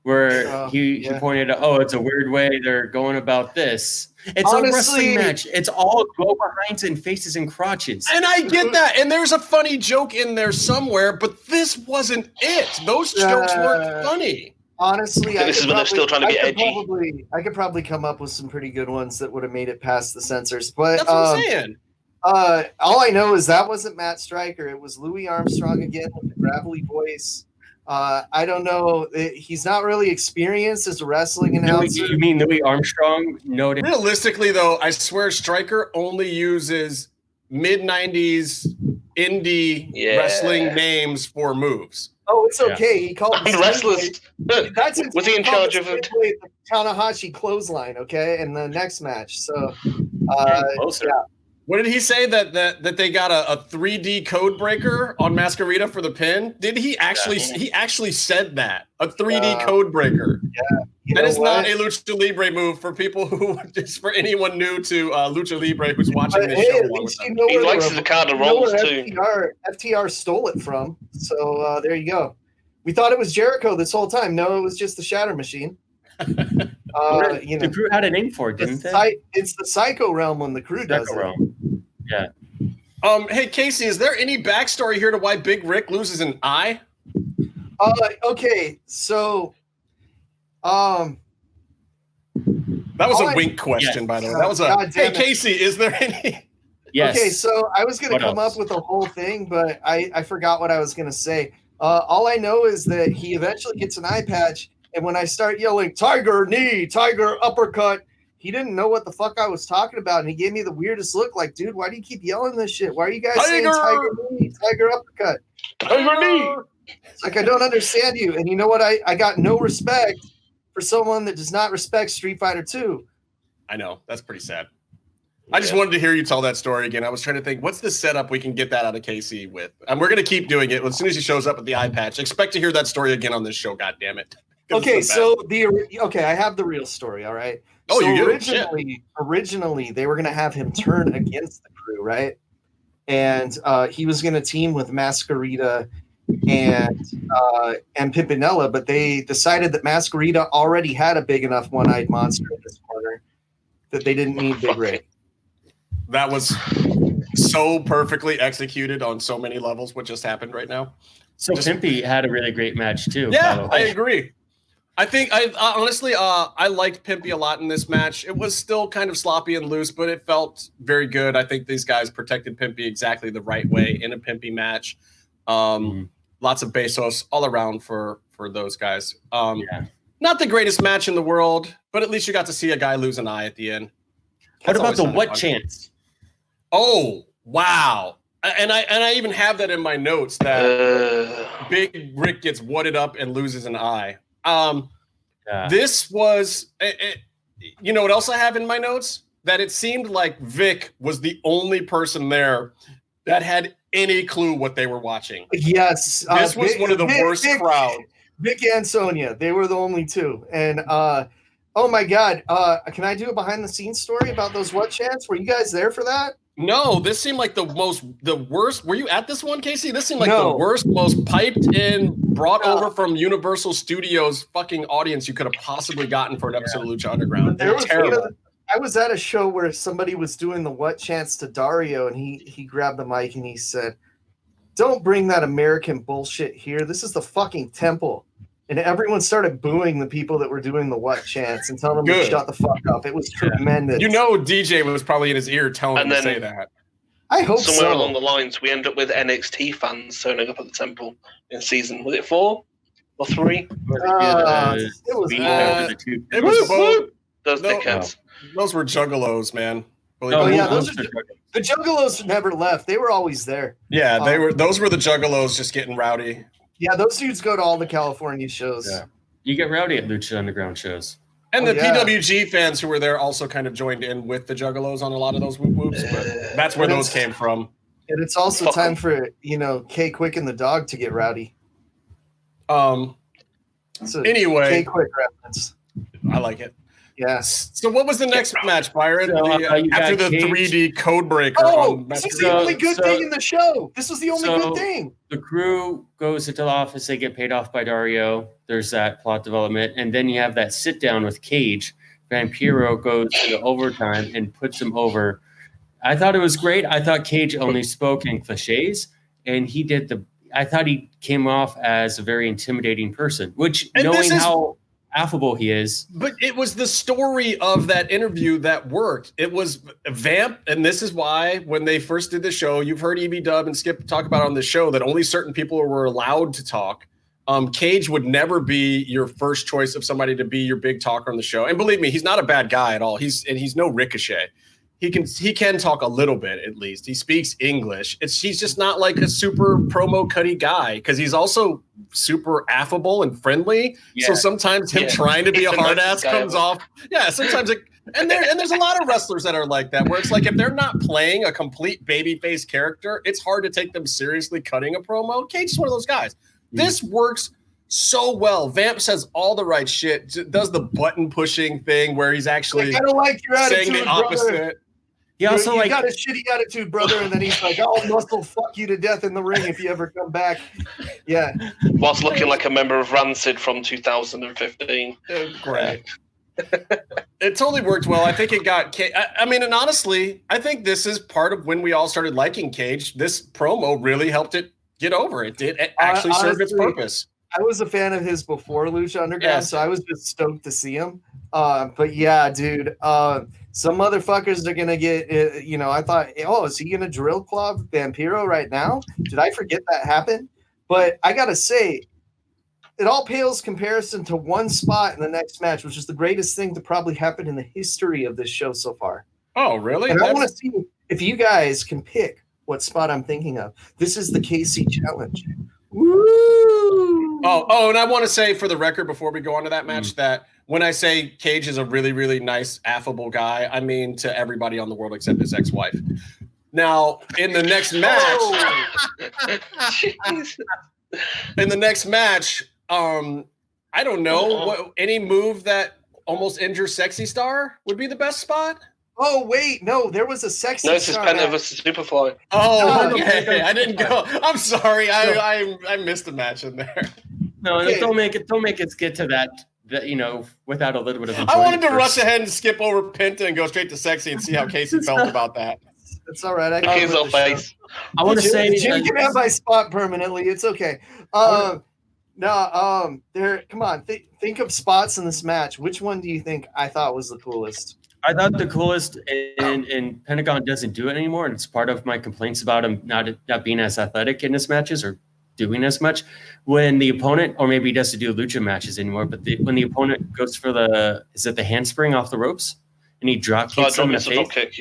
where he pointed out, it's a weird way they're going about this. It's a wrestling match. It's all go behinds and faces and crotches. And I get that. And there's a funny joke in there somewhere, but this wasn't it. Those jokes weren't funny. Honestly, this is when they're still trying to be edgy. I could probably come up with some pretty good ones that would have made it past the censors. But that's what I'm saying. All I know is that wasn't Matt Stryker. It was Louis Armstrong again with the gravelly voice. I don't know. He's not really experienced as a wrestling announcer. You mean Louis Armstrong? Noted. Realistically, though, I swear Stryker only uses mid-90s indie wrestling names for moves. Oh, it's okay. He called the wrestlers. Was he in charge of it? Tanahashi clothesline, okay, in the next match. So, What did he say that they got a 3D code breaker on Masquerita for the pin? Did he actually? He actually said that, a 3D code breaker. Yeah, that is not a Lucha Libre move for people who, just for anyone new to Lucha Libre who's watching this show. He likes the card of rolls too. FTR stole it from. So there you go. We thought it was Jericho this whole time. No, it was just the Shatter Machine. The crew had a name for it, didn't they? It's the Psycho Realm when the crew does it. Yeah. Hey Casey, is there any backstory here to why Big Rick loses an eye? Okay, so that was a wink question, by the way. That was a hey Casey, is there any? Yes. Okay, so I was gonna come up with a whole thing, but I forgot what I was gonna say. All I know is that he eventually gets an eye patch, and when I start yelling "Tiger knee, Tiger uppercut," he didn't know what the fuck I was talking about, and he gave me the weirdest look. Like, dude, why do you keep yelling this shit? Why are you guys saying Tiger knee, Tiger uppercut? Tiger knee. It's like, I don't understand you. And you know what? I got no respect for someone that does not respect Street Fighter 2. I know. That's pretty sad. I just wanted to hear you tell that story again. I was trying to think, what's the setup we can get that out of Casey with? And we're going to keep doing it. As soon as he shows up at the eye patch, expect to hear that story again on this show, goddammit. Okay, so I have the real story, all right? Oh, so you do? Originally, they were going to have him turn against the crew, right? And he was going to team with Masquerita and Pimpinella, but they decided that Masquerita already had a big enough one-eyed monster in this corner that they didn't need Big Ray. That was so perfectly executed on so many levels, what just happened right now. So Pimpy had a really great match, too. Yeah, I agree. I think honestly, I liked Pimpy a lot in this match. It was still kind of sloppy and loose, but it felt very good. I think these guys protected Pimpy exactly the right way in a Pimpy match. Lots of pesos all around for those guys. Not the greatest match in the world, but at least you got to see a guy lose an eye at the end. What about the what chance? Oh, wow. And I even have that in my notes that Big Rick gets whatted up and loses an eye. This was, you know what else I have in my notes? That it seemed like Vic was the only person there that had any clue what they were watching. Yes. This was one of the worst crowds. Vic and Sonia, they were the only two. And oh my God, can I do a behind the scenes story about those what chants? Were you guys there for that? No, this seemed like the worst. Were you at this one, Casey? This seemed like the worst, most piped in, brought over from Universal Studios fucking audience you could have possibly gotten for an episode of Lucha Underground. They were terrible. I was at a show where somebody was doing the what chants to Dario, and he grabbed the mic and he said, "Don't bring that American bullshit here. This is the fucking temple." And everyone started booing the people that were doing the what chants and telling them to shut the fuck up. It was tremendous. You know, DJ was probably in his ear telling him to say that. I hope somewhere along the lines, we end up with NXT fans turning up at the temple in season. Was it 4 or 3? It was both. Those dickheads. Those were juggalos, man. The juggalos never left. They were always there. Yeah, those were the juggalos just getting rowdy. Yeah, those dudes go to all the California shows. Yeah. You get rowdy at Lucha Underground shows. And the PWG fans who were there also kind of joined in with the Juggalos on a lot of those whoop whoops, but that's where those came from. And it's also time for, K Quick and the dog to get rowdy. Anyway. K Quick reference. I like it. Yeah. So what was the next match, Byron? So, after the Cage. 3D code breaker. This was the only good thing in the show. This was the only good thing. The crew goes into the office. They get paid off by Dario. There's that plot development. And then you have that sit down with Cage. Vampiro goes to overtime and puts him over. I thought it was great. I thought Cage only spoke in cliches. And he did I thought he came off as a very intimidating person, which knowing how affable he is. But it was the story of that interview that worked. It was Vamp, and this is why when they first did the show, you've heard EB Dub and Skip talk about on the show that only certain people were allowed to talk. Cage would never be your first choice of somebody to be your big talker on the show. And believe me, he's not a bad guy at all. He's no Ricochet. He can talk a little bit at least. He speaks English. He's just not like a super promo cutty guy because he's also super affable and friendly. Yeah. So sometimes him trying to be a hard ass comes off. Yeah, sometimes and there's a lot of wrestlers that are like that where it's like if they're not playing a complete babyface character, it's hard to take them seriously cutting a promo. Cage is one of those guys. This works so well. Vamp says all the right shit. Does the button pushing thing where he's actually I don't like your attitude, saying the opposite. Brother. He also you got a shitty attitude, brother, and then he's like, "I'll muscle fuck you to death in the ring if you ever come back." Yeah, whilst looking like a member of Rancid from 2015. Great. It totally worked well. I think it got. I mean, and honestly, I think this is part of when we all started liking Cage. This promo really helped it get over. It did actually serve its purpose. I was a fan of his before Lucha Underground, so I was just stoked to see him. But yeah, dude, some motherfuckers are gonna get. I thought, is he gonna drill claw Vampiro right now? Did I forget that happened? But I gotta say, it all pales comparison to one spot in the next match, which is the greatest thing to probably happen in the history of this show so far. Oh, really? And I want to see if you guys can pick what spot I'm thinking of. This is the KC challenge. Woo! Oh, and I want to say for the record before we go on to that match that when I say Cage is a really, really nice, affable guy, I mean to everybody on the world except his ex-wife. Now, in the next match, I don't know any move that almost injures Sexy Star would be the best spot. Oh wait, no, there was a Sexy Star. No, this is Penta versus Superfly. Oh, okay. I didn't go. I'm sorry. I missed a match in there. No, don't make it get to that without a little bit of. I wanted to rush ahead and skip over Penta and go straight to Sexy and see how Casey felt about that. It's all right. I want to say Jim can have my spot permanently. It's okay. There. Come on. Think of spots in this match. Which one do you think I thought was the coolest? I thought the coolest, and Pentagon doesn't do it anymore, and it's part of my complaints about him not being as athletic in his matches or doing as much. When the opponent, or maybe he doesn't do lucha matches anymore, but when the opponent goes for the handspring off the ropes, and he drop kicks him in the face.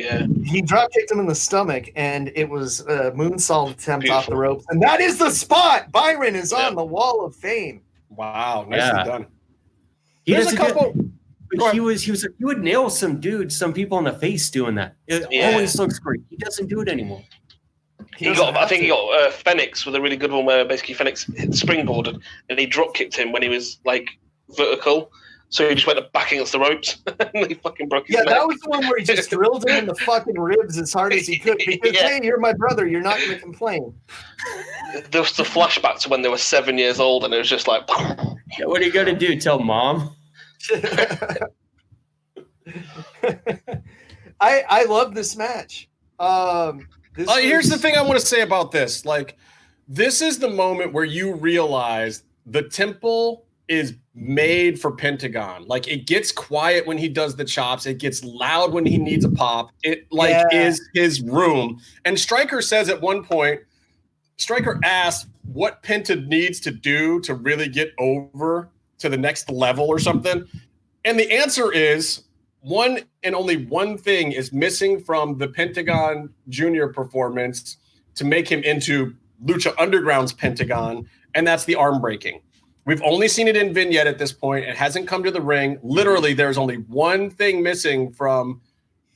He drop kicked him in the stomach, and it was a moonsault attempt off the ropes, and that is the spot. Byron is on the Wall of Fame. Wow, nicely done. There's a couple. But he would nail some people in the face doing that. It always looks great. He doesn't do it anymore. I think he got Phoenix with a really good one where basically Phoenix springboarded and he drop kicked him when he was like vertical. So he just went back against the ropes and he fucking broke his neck. That was the one where he just drilled him in the fucking ribs as hard as he could because, hey, you're my brother. You're not going to complain. There was the flashback to when they were 7 years old and it was just like... What are you going to do? Tell mom? I love this match. Here's the thing I want to say about this. Like, this is the moment where you realize the temple is made for Pentagon. Like, it gets quiet when he does the chops. It gets loud when he needs a pop. It is his room. And Stryker says at one point, Stryker asks what Penta needs to do to really get over to the next level or something. And the answer is one and only one thing is missing from the Pentagon Jr. performance to make him into Lucha Underground's Pentagon. and that's the arm breaking. We've only seen it in vignette at this point. It hasn't come to the ring. Literally, there's only one thing missing from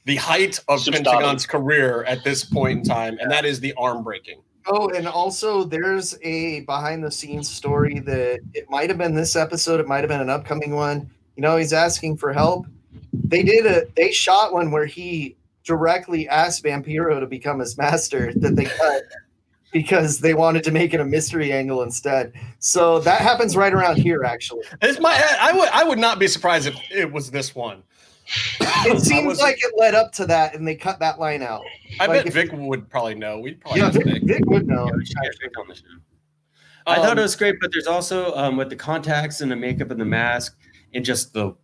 the height of Pentagon's career at this point in time, and that is the arm breaking. Oh, and also there's a behind-the-scenes story that it might have been this episode. It might have been an upcoming one. He's asking for help. They shot one where he directly asked Vampiro to become his master that they cut because they wanted to make it a mystery angle instead. So that happens right around here, actually. I would not be surprised if it was this one. It seems like it led up to that, and they cut that line out. I bet Vic would probably know. Vic would know. I thought it was great, but there's also with the contacts and the makeup and the mask and just the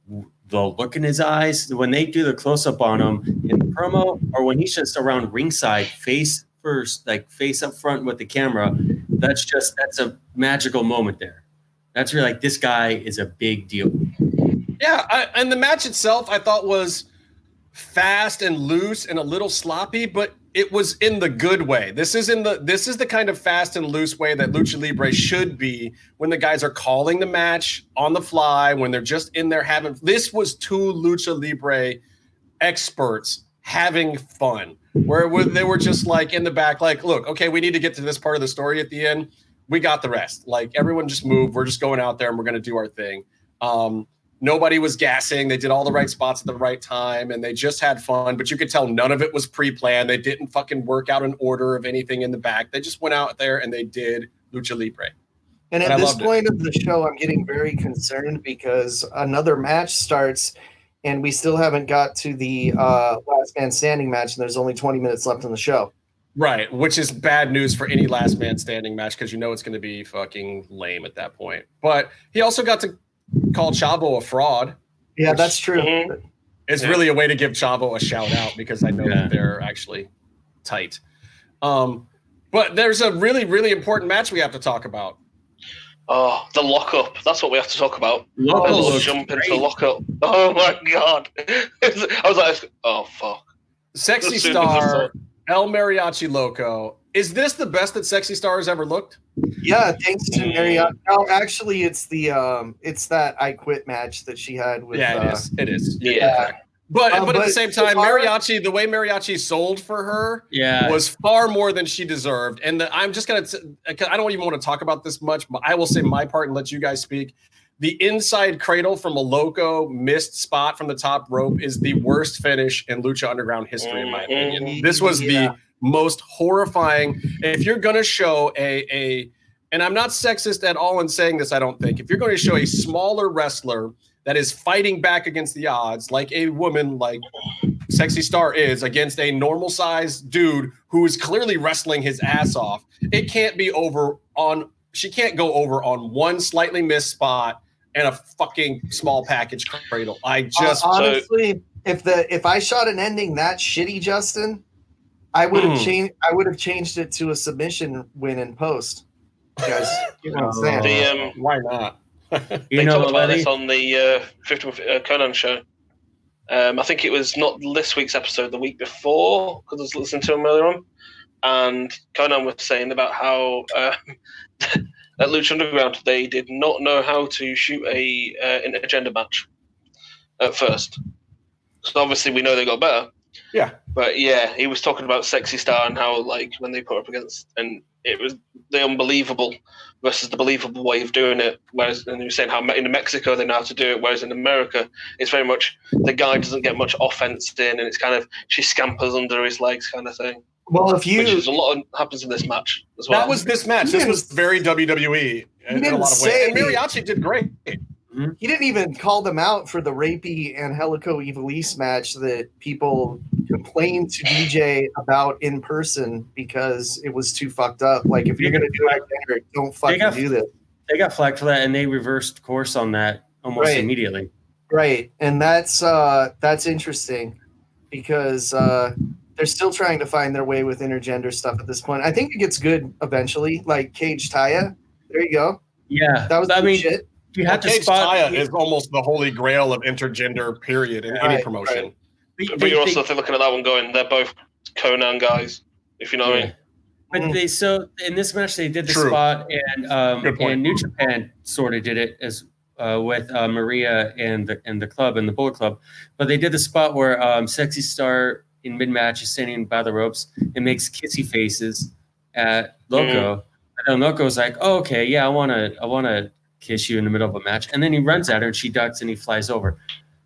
look in his eyes when they do the close up on him in the promo, or when he's just around ringside, face first, like face up front with the camera. That's a magical moment there. That's really like, this guy is a big deal. Yeah, and the match itself I thought was fast and loose and a little sloppy, but it was in the good way. This is the kind of fast and loose way that Lucha Libre should be when the guys are calling the match on the fly, when they're just in there having. This was two Lucha Libre experts having fun, where they were just like in the back, like, look, okay, we need to get to this part of the story at the end. We got the rest. Like, everyone just move. We're just going out there and we're going to do our thing. Nobody was gassing. They did all the right spots at the right time, and they just had fun. But you could tell none of it was pre-planned. They didn't fucking work out an order of anything in the back. They just went out there and they did Lucha Libre. And at this point of the show, I'm getting very concerned because another match starts, and we still haven't got to the last man standing match, and there's only 20 minutes left in the show. Right, which is bad news for any last man standing match because you know it's going to be fucking lame at that point. But he also got to call Chavo a fraud. Yeah, that's true. It's really a way to give Chavo a shout out because I know that they're actually tight. But there's a really, really important match we have to talk about. Oh, the lockup. That's what we have to talk about. Let's jump into the lockup. Oh my God. I was like, oh fuck. Sexy Star, El Mariachi Loco. Is this the best that Sexy Star has ever looked? Yeah, thanks to Mariachi. No, actually, it's that I Quit match that she had with. Yeah, it is. Yeah. But at the same time, Mariachi, the way Mariachi sold for her was far more than she deserved. And I'm just going to, I don't even want to talk about this much, but I will say my part and let you guys speak. The inside cradle from a Loco missed spot from the top rope is the worst finish in Lucha Underground history, in my opinion. This was the most horrifying. If you're going to show and I'm not sexist at all in saying this, I don't think. If you're going to show a smaller wrestler that is fighting back against the odds, like a woman like Sexy Star is against a normal sized dude who is clearly wrestling his ass off, it can't be she can't go over on one slightly missed spot and a fucking small package cradle. I just honestly, if I shot an ending that shitty, Justin, I would have changed it to a submission win in post. You guys, you know what I'm saying? Why not? They talked about this on the 50 Conan show. I think it was not this week's episode, the week before, because I was listening to him earlier on. And Conan was saying about how at Lucha Underground they did not know how to shoot an agenda match at first. So obviously we know they got better. Yeah. But yeah, he was talking about Sexy Star and how, like, when they put her up against, and it was the unbelievable versus the believable way of doing it. Whereas, and he was saying how in Mexico they know how to do it, whereas in America it's very much the guy doesn't get much offense in, and it's kind of she scampers under his legs kind of thing. Well, which is a lot happens in this match as well. That was this match. This was very WWE in a lot of ways. And Mariachi did great. He didn't even call them out for the rapey Angelico Ivelise match that people complained to DJ about in person because it was too fucked up. Like, if you're going to do it there, don't fucking do this. They got flagged for that, and they reversed course on that almost immediately. Right, and that's interesting because they're still trying to find their way with intergender stuff at this point. I think it gets good eventually, like Cage Taya. There you go. Yeah, that was shit. You have to spot Taya is almost the holy grail of intergender period in any promotion. Right. But you're also looking at that one going, they're both Conan guys, if you know what I mean. But so in this match they did the True. spot, Good point. and New Japan sort of did it as with Maria and the club and the Bullet Club, but they did the spot where Sexy Star in mid match is standing by the ropes and makes kissy faces at Loco, and then Loco's like, "Oh, okay, yeah, I wanna kiss you in the middle of a match," and then he runs at her and she ducks and he flies over.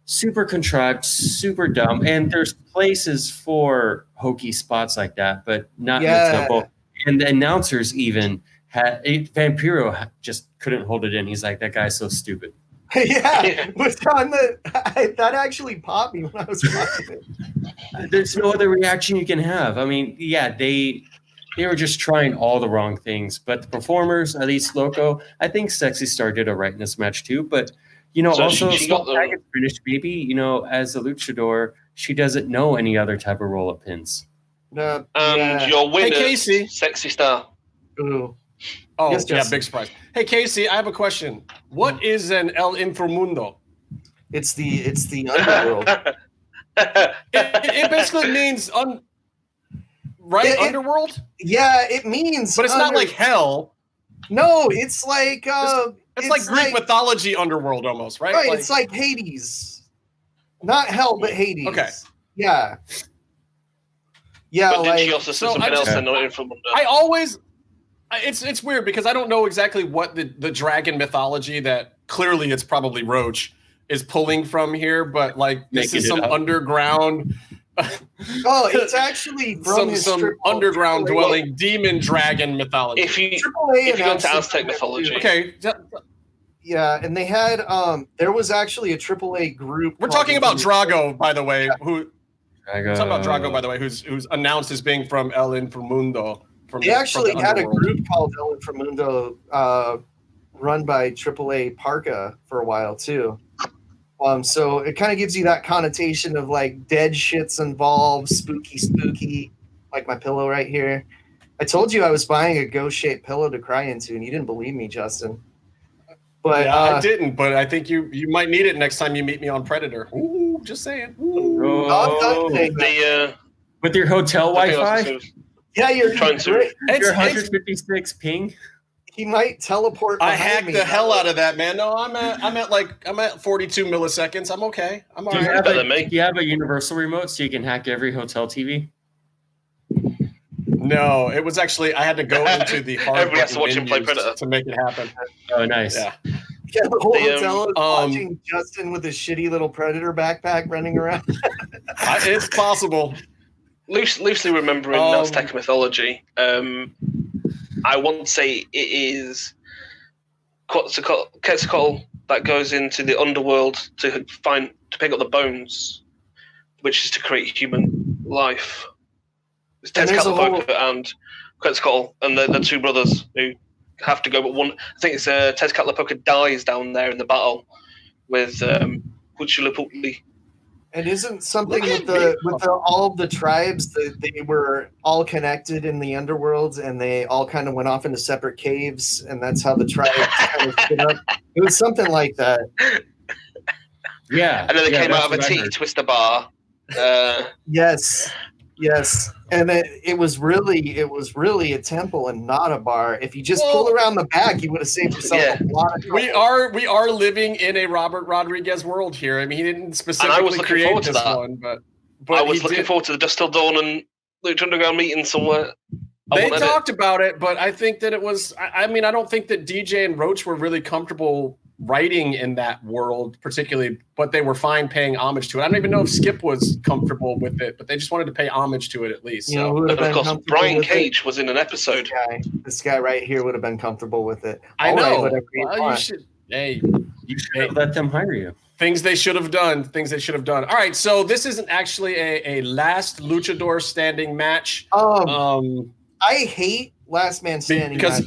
Super contrived, super dumb, and there's places for hokey spots like that, but not in the temple. And the announcers even had Vampiro just couldn't hold it in. He's like, "That guy's so stupid." Was on that actually popped me when I was watching it. There's no other reaction you can have. I mean, yeah, they were just trying all the wrong things, but the performers, at least Loco, I think Sexy Star did all right in this match too, but. So also, she got the finished, baby. As a luchador, she doesn't know any other type of roll-up pins. Your winner, hey, Casey. Sexy Star. Ooh. Oh, yes, yeah, big surprise. Hey, Casey, I have a question. What is an El Inframundo? It's the underworld. it basically means underworld. Yeah, it means. But it's not like hell. No, it's like it's like Greek mythology underworld almost, right? Right, it's like Hades. Not hell, but Hades. Okay. Yeah. Yeah, but she also said something else than Inframundo. I always it's weird because I don't know exactly what the dragon mythology that clearly it's probably Roach is pulling from here, but like this is some underground it's actually from some underground dwelling demon dragon mythology. If you go into Aztec mythology. Okay. Yeah, and they had there was actually a AAA group. We're talking about Drago, by the way, who's announced as being from El Inframundo. They actually had a group called El Inframundo run by AAA Parka for a while too. So it kind of gives you that connotation of like dead shit's involved, spooky, like my pillow right here. I told you I was buying a ghost-shaped pillow to cry into, and you didn't believe me, Justin. But I didn't. But I think you might need it next time you meet me on Predator. Ooh, just saying. With your hotel Wi-Fi. Yeah, you're trying to. Your 156 ping. He might teleport. I hacked the hell out of that, man. No, I'm at 42 milliseconds. I'm okay. I'm all right. Do you have a universal remote so you can hack every hotel TV? No, it was actually I had to go into the hard everybody has to watch him play Predator to make it happen. Oh, nice. Yeah, the whole hotel is watching Justin with his shitty little Predator backpack running around. It's possible. Loosely remembering Aztec mythology, I won't say it is Quetzalcoatl that goes into the underworld to pick up the bones, which is to create human life. It's Tezcatlipoca and Quetzalcoatl, and the two brothers who have to go. But one, I think it's Tezcatlipoca dies down there in the battle with Huitzilopochtli. And isn't something with all of the tribes that they were all connected in the underworld, and they all kind of went off into separate caves, and that's how the tribes kind of split up. It was something like that. Yeah, and then they came out of a tiki twister bar. Yes, and it was really a temple and not a bar. If you just pull around the back, you would have saved yourself a lot of trouble. We are living in a Robert Rodriguez world here. I mean, he didn't specifically create this one, but I was looking forward to the Dust Till Dawn and Lucha Underground meeting somewhere. They talked about it, but I think that it was. I mean, I don't think that DJ and Roach were really comfortable writing in that world particularly, but they were fine paying homage to it. I don't even know if Skip was comfortable with it, but they just wanted to pay homage to it at least. And of course, Brian Cage was in an episode. This guy right here would have been comfortable with it. I know. You should let them hire you. Things they should have done. All right, so this isn't actually a last Luchador Standing match. I hate last man standing because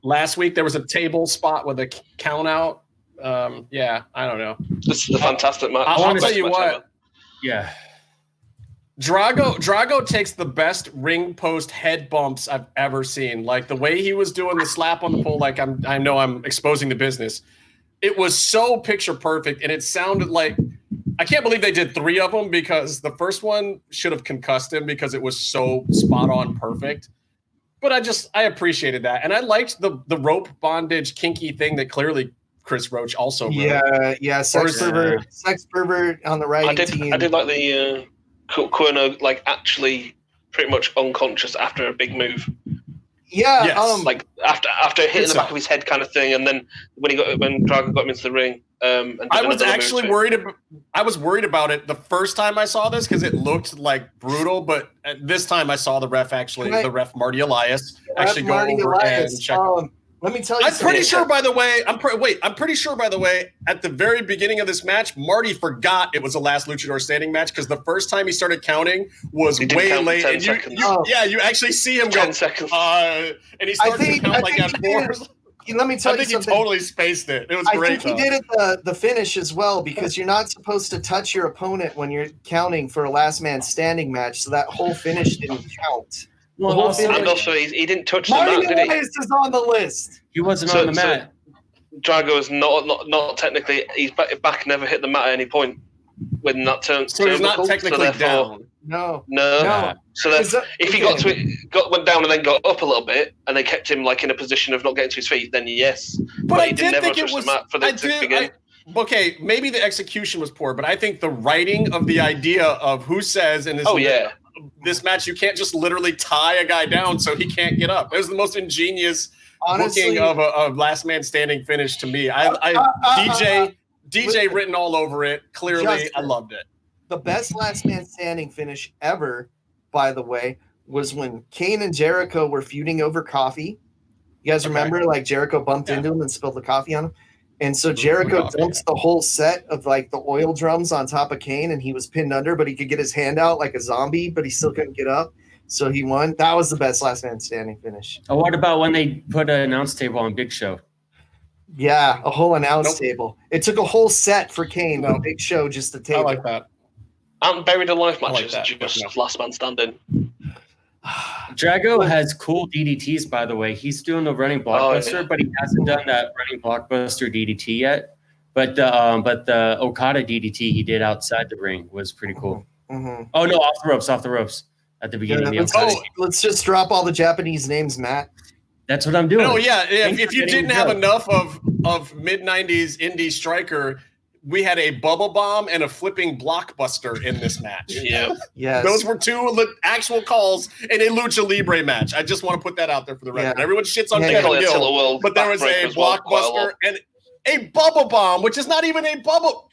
last week there was a table spot with a count out. I don't know. This is a fantastic match. I'll tell you what. Ever. Yeah. Drago takes the best ring post head bumps I've ever seen. Like the way he was doing the slap on the pole, like I know I'm exposing the business. It was so picture perfect, and it sounded like I can't believe they did 3 of them because the first one should have concussed him because it was so spot on perfect. But I appreciated that, and I liked the rope bondage kinky thing that clearly Chris Roach also wrote. Yeah, sex pervert on the writing team. I did like the Cuerno like actually pretty much unconscious after a big move. Yeah, yes. Like after hitting the back of his head kind of thing, and then when Drago got him into the ring. I was actually worried. I was worried about it the first time I saw this because it looked like brutal, but this time I saw the ref Marty Elias actually go over and check. Let me tell you. I'm pretty sure, by the way. I'm pretty sure, by the way, at the very beginning of this match, Marty forgot it was the last Luchador Standing match because the first time he started counting was way late. And you actually see him 10 go. seconds. And he starts to count like at 4. Let me tell you something. I think he totally spaced it. It was great. I think he did it the finish as well because you're not supposed to touch your opponent when you're counting for a last man standing match. So that whole finish didn't count. And also, he didn't touch the mat, did he? Marty Elias is on the list. He wasn't on the mat. Drago is not technically. His back never hit the mat at any point when that turn. So he's not technically down. No. So if he went down and then got up a little bit, and they kept him like in a position of not getting to his feet, then yes. But I he did never think it touch was. the mat for the to begin. Okay, maybe the execution was poor, but I think the writing of the idea of who says in this. This match, you can't just literally tie a guy down so he can't get up. It was the most ingenious booking of a last man standing finish to me. DJ written all over it. Clearly, Justin, I loved it. The best last man standing finish ever, by the way, was when Kane and Jericho were feuding over coffee. You guys remember, like Jericho bumped into him and spilled the coffee on him? And so Jericho dumps the whole set of like the oil drums on top of Kane, and he was pinned under, but he could get his hand out like a zombie, but he still couldn't get up. So he won. That was the best last man standing finish. Oh, what about when they put an announce table on Big Show? Yeah, a whole announce table. It took a whole set for Kane, but Big Show just a table. I like that. And Buried Alive matches just last man standing. Drago has cool DDTs, by the way. He's doing the running blockbuster, but he hasn't done that running blockbuster DDT yet. But the Okada DDT he did outside the ring was pretty cool. Mm-hmm. Oh no, off the ropes at the beginning. Let's just drop all the Japanese names, Matt. That's what I'm doing. Oh yeah, if you didn't have enough of mid '90s indie striker, we had a bubble bomb and a flipping blockbuster in this match. Yeah. Those were two actual calls in a Lucha Libre match. I just want to put that out there for the record. Yeah. Everyone shits on Pentagon Jr, but there was a blockbuster and a bubble bomb, which is not even a bubble.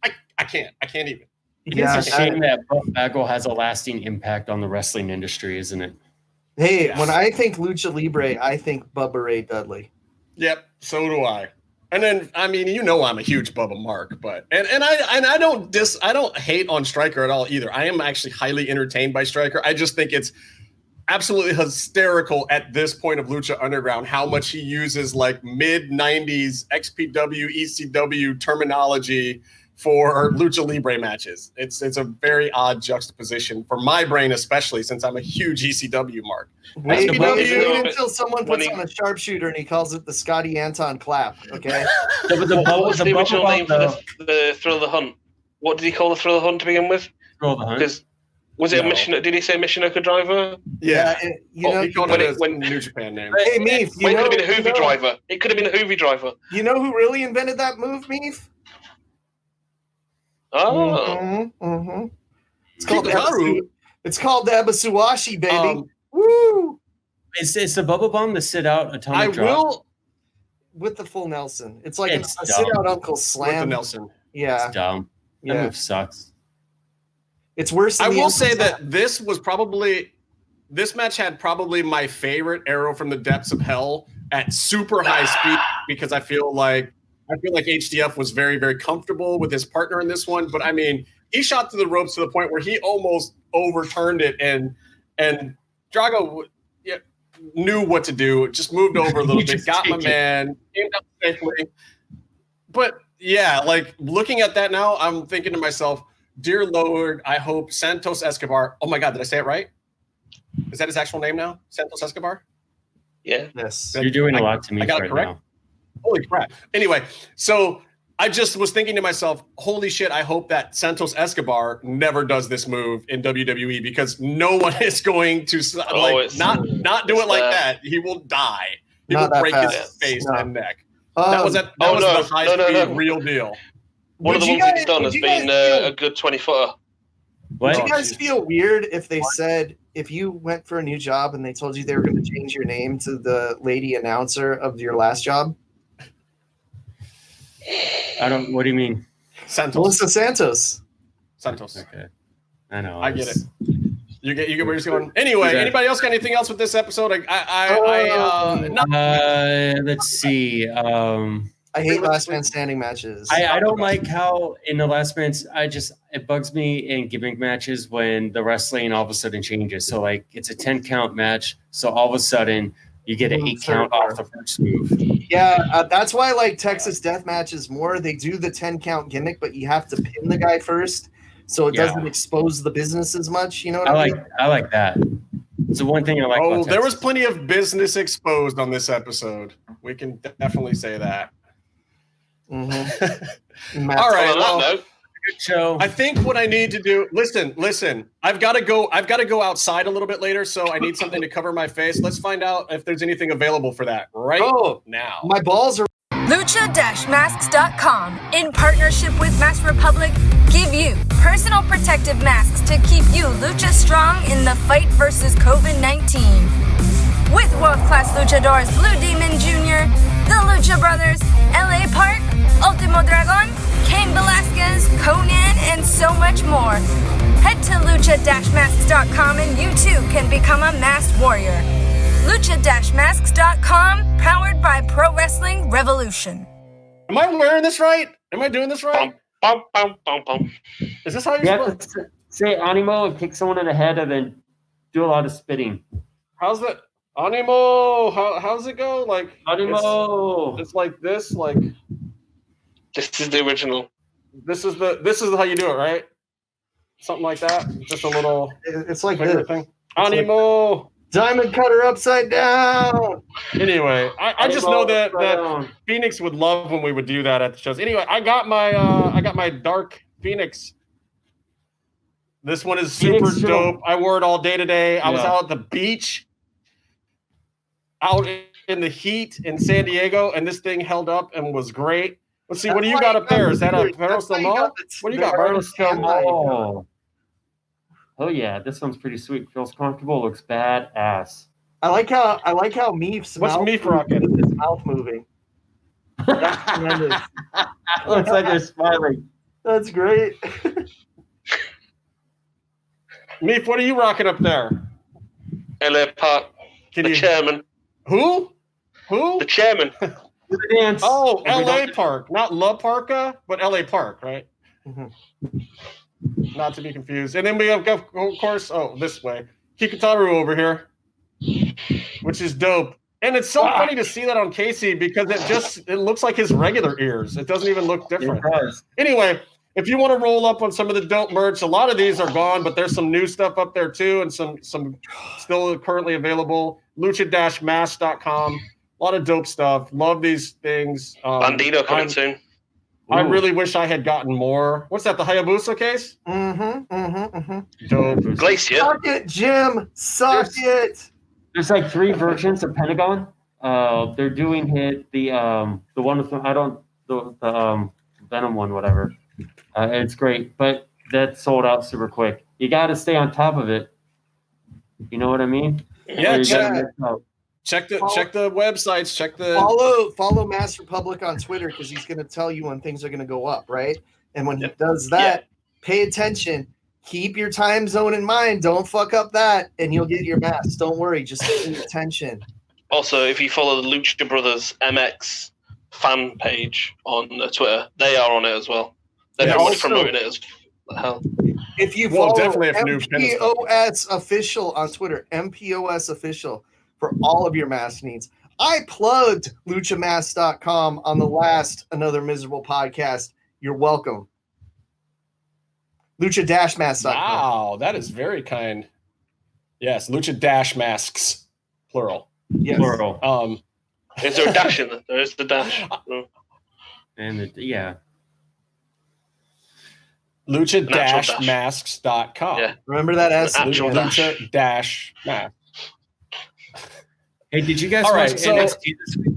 I can't even. It's a shame that Buff Bagwell has a lasting impact on the wrestling industry, isn't it? Hey, when I think Lucha Libre, I think Bubba Ray Dudley. Yep, so do I. And then, I mean, I'm a huge Bubba Mark, but I don't hate on Stryker at all either. I am actually highly entertained by Stryker. I just think it's absolutely hysterical at this point of Lucha Underground how much he uses like mid '90s XPW, ECW terminology for Lucha Libre matches. It's a very odd juxtaposition for my brain, especially since I'm a huge ECW mark. Wait until someone puts on a sharpshooter and he calls it the Scotty Anton clap. Okay. What was the original name for the Thrill of the Hunt? What did he call the Thrill of the Hunt to begin with? Thrill of the Hunt. Was it a mission? Did he say Michinoku Driver? Yeah. He called it a New Japan name. Hey, Meef. It could have been a Hoovy Driver. It could have been a Hoovy Driver. You know who really invented that move, Meef? Oh. Mm-hmm. It's called the Abasuwashi, baby. Woo! It's the bubble bomb to sit out atomic drop. With the full Nelson. It's like a sit out Uncle Slam. With the Nelson. Yeah. It's dumb. That move sucks. It's worse than I will say that this match had probably my favorite arrow from the depths of hell at super high speed because I feel like HDF was very, very comfortable with his partner in this one. But I mean, he shot through the ropes to the point where he almost overturned it, and Drago knew what to do. Just moved over a little bit, got my man, came down safely. But yeah, like looking at that now, I'm thinking to myself, dear Lord, I hope Santos Escobar. Oh my God, did I say it right? Is that his actual name now? Santos Escobar? Yeah. Yes. You're doing a lot to me. I got it correct. Holy crap. Anyway, so I just was thinking to myself, holy shit, I hope that Santos Escobar never does this move in WWE because no one is going to not do it like that. He will die. He will break his face and neck. That was the high-speed real deal. One of the ones he's done has been a good 20-footer. Would you guys feel weird if they said, if you went for a new job and they told you they were going to change your name to the lady announcer of your last job? What do you mean? Santos. Melissa Santos. Santos. Okay. I know. I get it. You get where you're going. Anyway, anybody else got anything else with this episode? Let's see. I hate last man standing matches. I don't like how in the last man, it bugs me in gimmick matches when the wrestling all of a sudden changes. So like it's a 10 count match. So all of a sudden you get an 8 count off the first move. Yeah, that's why I like Texas death matches more. They do the 10 count gimmick, but you have to pin the guy first. So it doesn't expose the business as much. You know what I mean? I like that. It's the one thing I like. Oh, there was plenty of business exposed on this episode. We can definitely say that. Mm-hmm. All right. Well, good show. I think what I need to do. Listen. I've got to go outside a little bit later, so I need something to cover my face. Let's find out if there's anything available for that now. My balls are. Lucha-masks.com, in partnership with Mask Republic, give you personal protective masks to keep you Lucha strong in the fight versus COVID-19. With world-class luchadors Blue Demon Jr., the Lucha Brothers, LA Park, Ultimo Dragon, Cain Velasquez, Conan, and so much more. Head to lucha-masks.com and you too can become a masked warrior. Lucha-masks.com, powered by Pro Wrestling Revolution. Am I wearing this right? Am I doing this right? Bum, bum, bum, bum. Is this how you're supposed to say animo and kick someone in the head and then do a lot of spitting? How's that? Animo. How's it go? Like animo. It's like this. Like this is the original. This is how you do it, right? Something like that. Just a little. It's like this thing. Animo. Like diamond cutter upside down. Anyway, I just know that Phoenix would love when we would do that at the shows. Anyway, I got my dark Phoenix. This one is super dope. I wore it all day today. I was out at the beach, out in the heat in San Diego, and this thing held up and was great. Let's see, what do you got up there? Is that a Barros del Mall? What do you got, Barros del Mall? Oh yeah, this one's pretty sweet. Feels comfortable. Looks badass. I like how Meef's What's Meef rocking? His mouth moving. That's tremendous. Looks like they're smiling. That's great. Meef, what are you rocking up there? LA Park. Chairman. Who? The chairman. The dance. Oh, LA Park, not La Parka, but LA Park, right? Mm-hmm. Not to be confused. And then we have, of course, this way, Kikutaru over here, which is dope. And it's so funny to see that on Casey because it looks like his regular ears. It doesn't even look different. Anyway, if you want to roll up on some of the dope merch, a lot of these are gone, but there's some new stuff up there too, and some still currently available. Lucha-mask.com. A lot of dope stuff. Love these things. Bandito coming soon. I really wish I had gotten more. What's that, the Hayabusa case? Dope. Glacier. Suck it, Jim. Suck it. There's like 3 versions of Pentagon. They're doing the one with the Venom one, whatever. It's great, but that sold out super quick. You got to stay on top of it. You know what I mean? Yeah. Check the websites. Check the follow Mask Republic on Twitter because he's going to tell you when things are going to go up, right? And when he does that, pay attention. Keep your time zone in mind. Don't fuck up that, and you'll get your masks. Don't worry. Just pay attention. Also, if you follow the Lucha Brothers MX fan page on Twitter, they are on it as well. They're promoting it as hell. If you follow MPOS Official on Twitter, MPOS Official, for all of your mask needs. I plugged luchamask.com on the last Another Miserable podcast. You're welcome. Lucha-masks.com. Wow, that is very kind. Yes, lucha-masks, plural. Yes. Plural. Is there a dash in there? There is the dash. And Lucha-masks.com. Yeah. Remember that S? Actual dash. Lucha-mask. Hey, did you guys All watch right, so- NXT this week?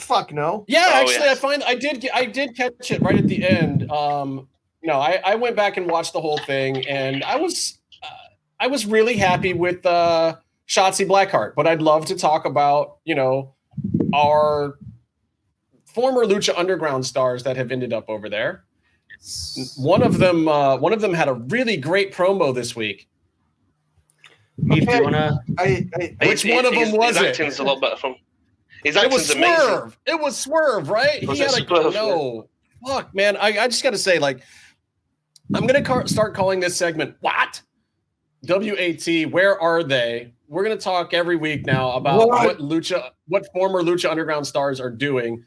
Fuck no. Yeah, Oh, actually, yes. I did catch it right at the end. I went back and watched the whole thing, and I was really happy with Shotzi Blackheart. But I'd love to talk about our former Lucha Underground stars that have ended up over there. One of them had a really great promo this week. Meef, do you wanna? Which one of them was his it? acting's a lot better from. His It was acting's amazing. Swerve. It was Swerve, right? Was He it had Swerve? no. Fuck, man. I just got to say, like, I'm going to start calling this segment What? W-A-T, where are they? We're going to talk every week now about what former Lucha Underground stars are doing.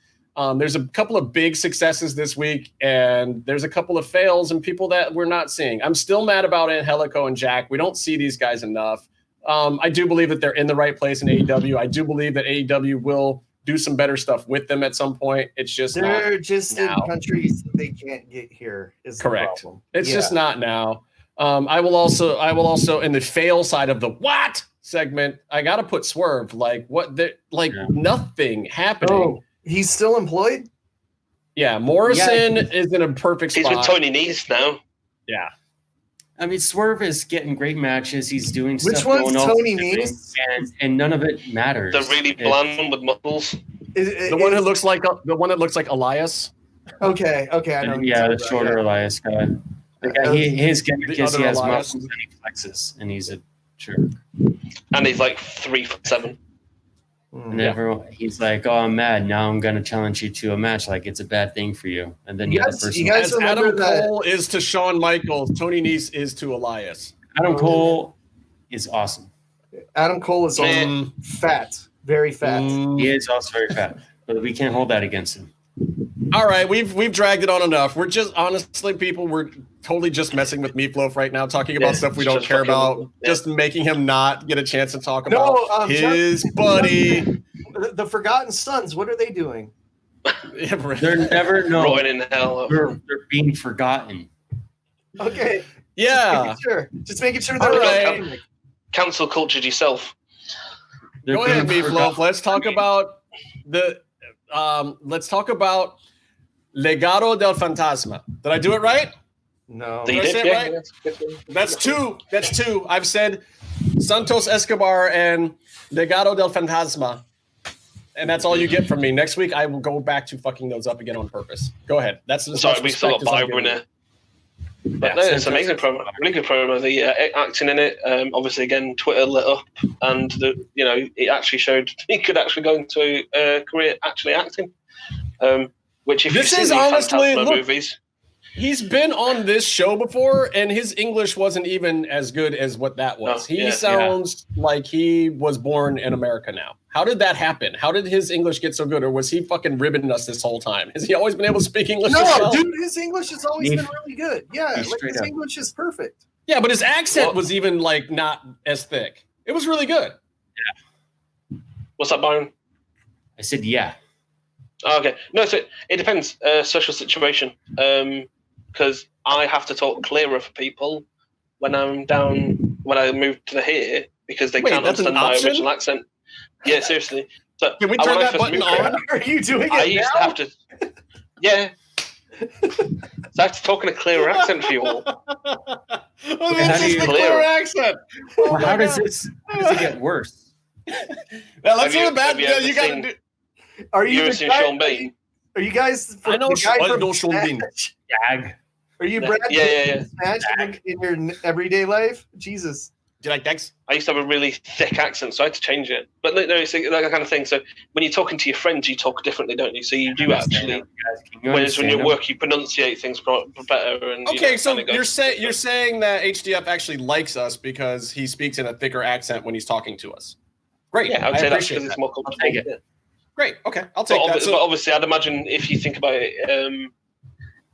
There's a couple of big successes this week, and there's a couple of fails and people that we're not seeing. I'm still mad about Angelico and Jack. We don't see these guys enough. I do believe that they're in the right place in AEW. I do believe that AEW will do some better stuff with them at some point. It's just They're not just now. in countries that they can't get here. Is Correct. The problem. It's just not now. I will also in the fail side of the what segment, I got to put Swerve. Like nothing happening. Oh, he's still employed? Yeah, Morrison is in a perfect spot. He's with Tony Nese now. Yeah. I mean, Swerve is getting great matches. He's doing Which stuff. one's no one else Tony is doing, and none of it matters. The really bland with muscles. The one that looks like Elias. Okay, I know. Yeah, the shorter Elias guy. The guy his gimmick is he has Elias. muscles and he flexes, and he's a jerk. And he's like 3'7". And everyone, he's like, "Oh, I'm mad. Now I'm gonna challenge you to a match. Like it's a bad thing for you." And then the other person, you guys As remember Adam that? Cole is to Shawn Michaels, Tony Nese is to Elias. Adam Cole is awesome. Adam Cole is Man. fat, very fat. He is also very fat, but we can't hold that against him. All right, we've dragged it on enough. We're just honestly, people, we're totally just messing with Meatloaf right now, talking about stuff we don't just care fucking about, with him. Yeah. just making him not get a chance to talk No, about his buddy. The Forgotten Sons, what are they doing? They're never Rotting in hell. They're being forgotten. Okay. Yeah. Just making sure All they're right. Cancel cultured yourself. They're Go ahead, being Meatloaf. forgotten. Let's talk about Legado del Fantasma. Did I do it right? No. You Did I did? say Yeah. it right? Right? That's two. I've said Santos Escobar and Legado del Fantasma. And that's all you get from me. Next week, I will go back to fucking those up again on purpose. Go ahead. That's as Sorry, much we still got respect as I'm Byron giving there. But no, Yeah, it's an amazing promo, really good promo. The acting in it, obviously, again, Twitter lit up, and it actually showed he could actually go into a career actually acting. Which, if This you've is seen the honestly- Phantasma look- movies, He's been on this show before, and his English wasn't even as good as what that was. No, He yeah, sounds like he was born in America now. How did that happen? How did his English get so good? Or was he fucking ribbing us this whole time? Has he always been able to speak English? as No, well? dude, his English has always Meef. been really good. Yeah, He's like straight his up. English is perfect. Yeah, but his accent What? was even like not as thick. It was really good. what's that, Byron? I said, yeah. Oh, okay, no, so it depends. Social situation, because I have to talk clearer for people when I'm down when I move to here because they Wait, can't that's an understand my option? original accent. Yeah, seriously. So Can we when turn I that first button moved here, on? Are you doing it I used to now? have to. Yeah. So I have to talk in a clearer accent for you all. Well, How it's do just you- a clear accent. Oh Well, my how does God. it get worse? Now, let's Have do you- the bad. have you Yeah, ever you got to seen- do. Are you You ever the seen guy- Sean Bean? Are you guys? I know the guy I from know Sean Bean. Smash? Jag. Are you Yeah. Brad Yeah, Pitt yeah, from Smash in your everyday life? Jesus. Do you like Dex? I used to have a really thick accent, so I had to change it. But no, it's like that kind of thing. So when you're talking to your friends, you talk differently, don't you? So you do actually. Whereas when you work, you pronunciate things better. And Okay, so kinda go- you're saying that HDF actually likes us because he speaks in a thicker accent when he's talking to us. Great. Yeah, I would say that's appreciate because it's that. more comfortable. take it. Yeah. Great. Okay, I'll But, take that. but So, obviously, I'd imagine if you think about it,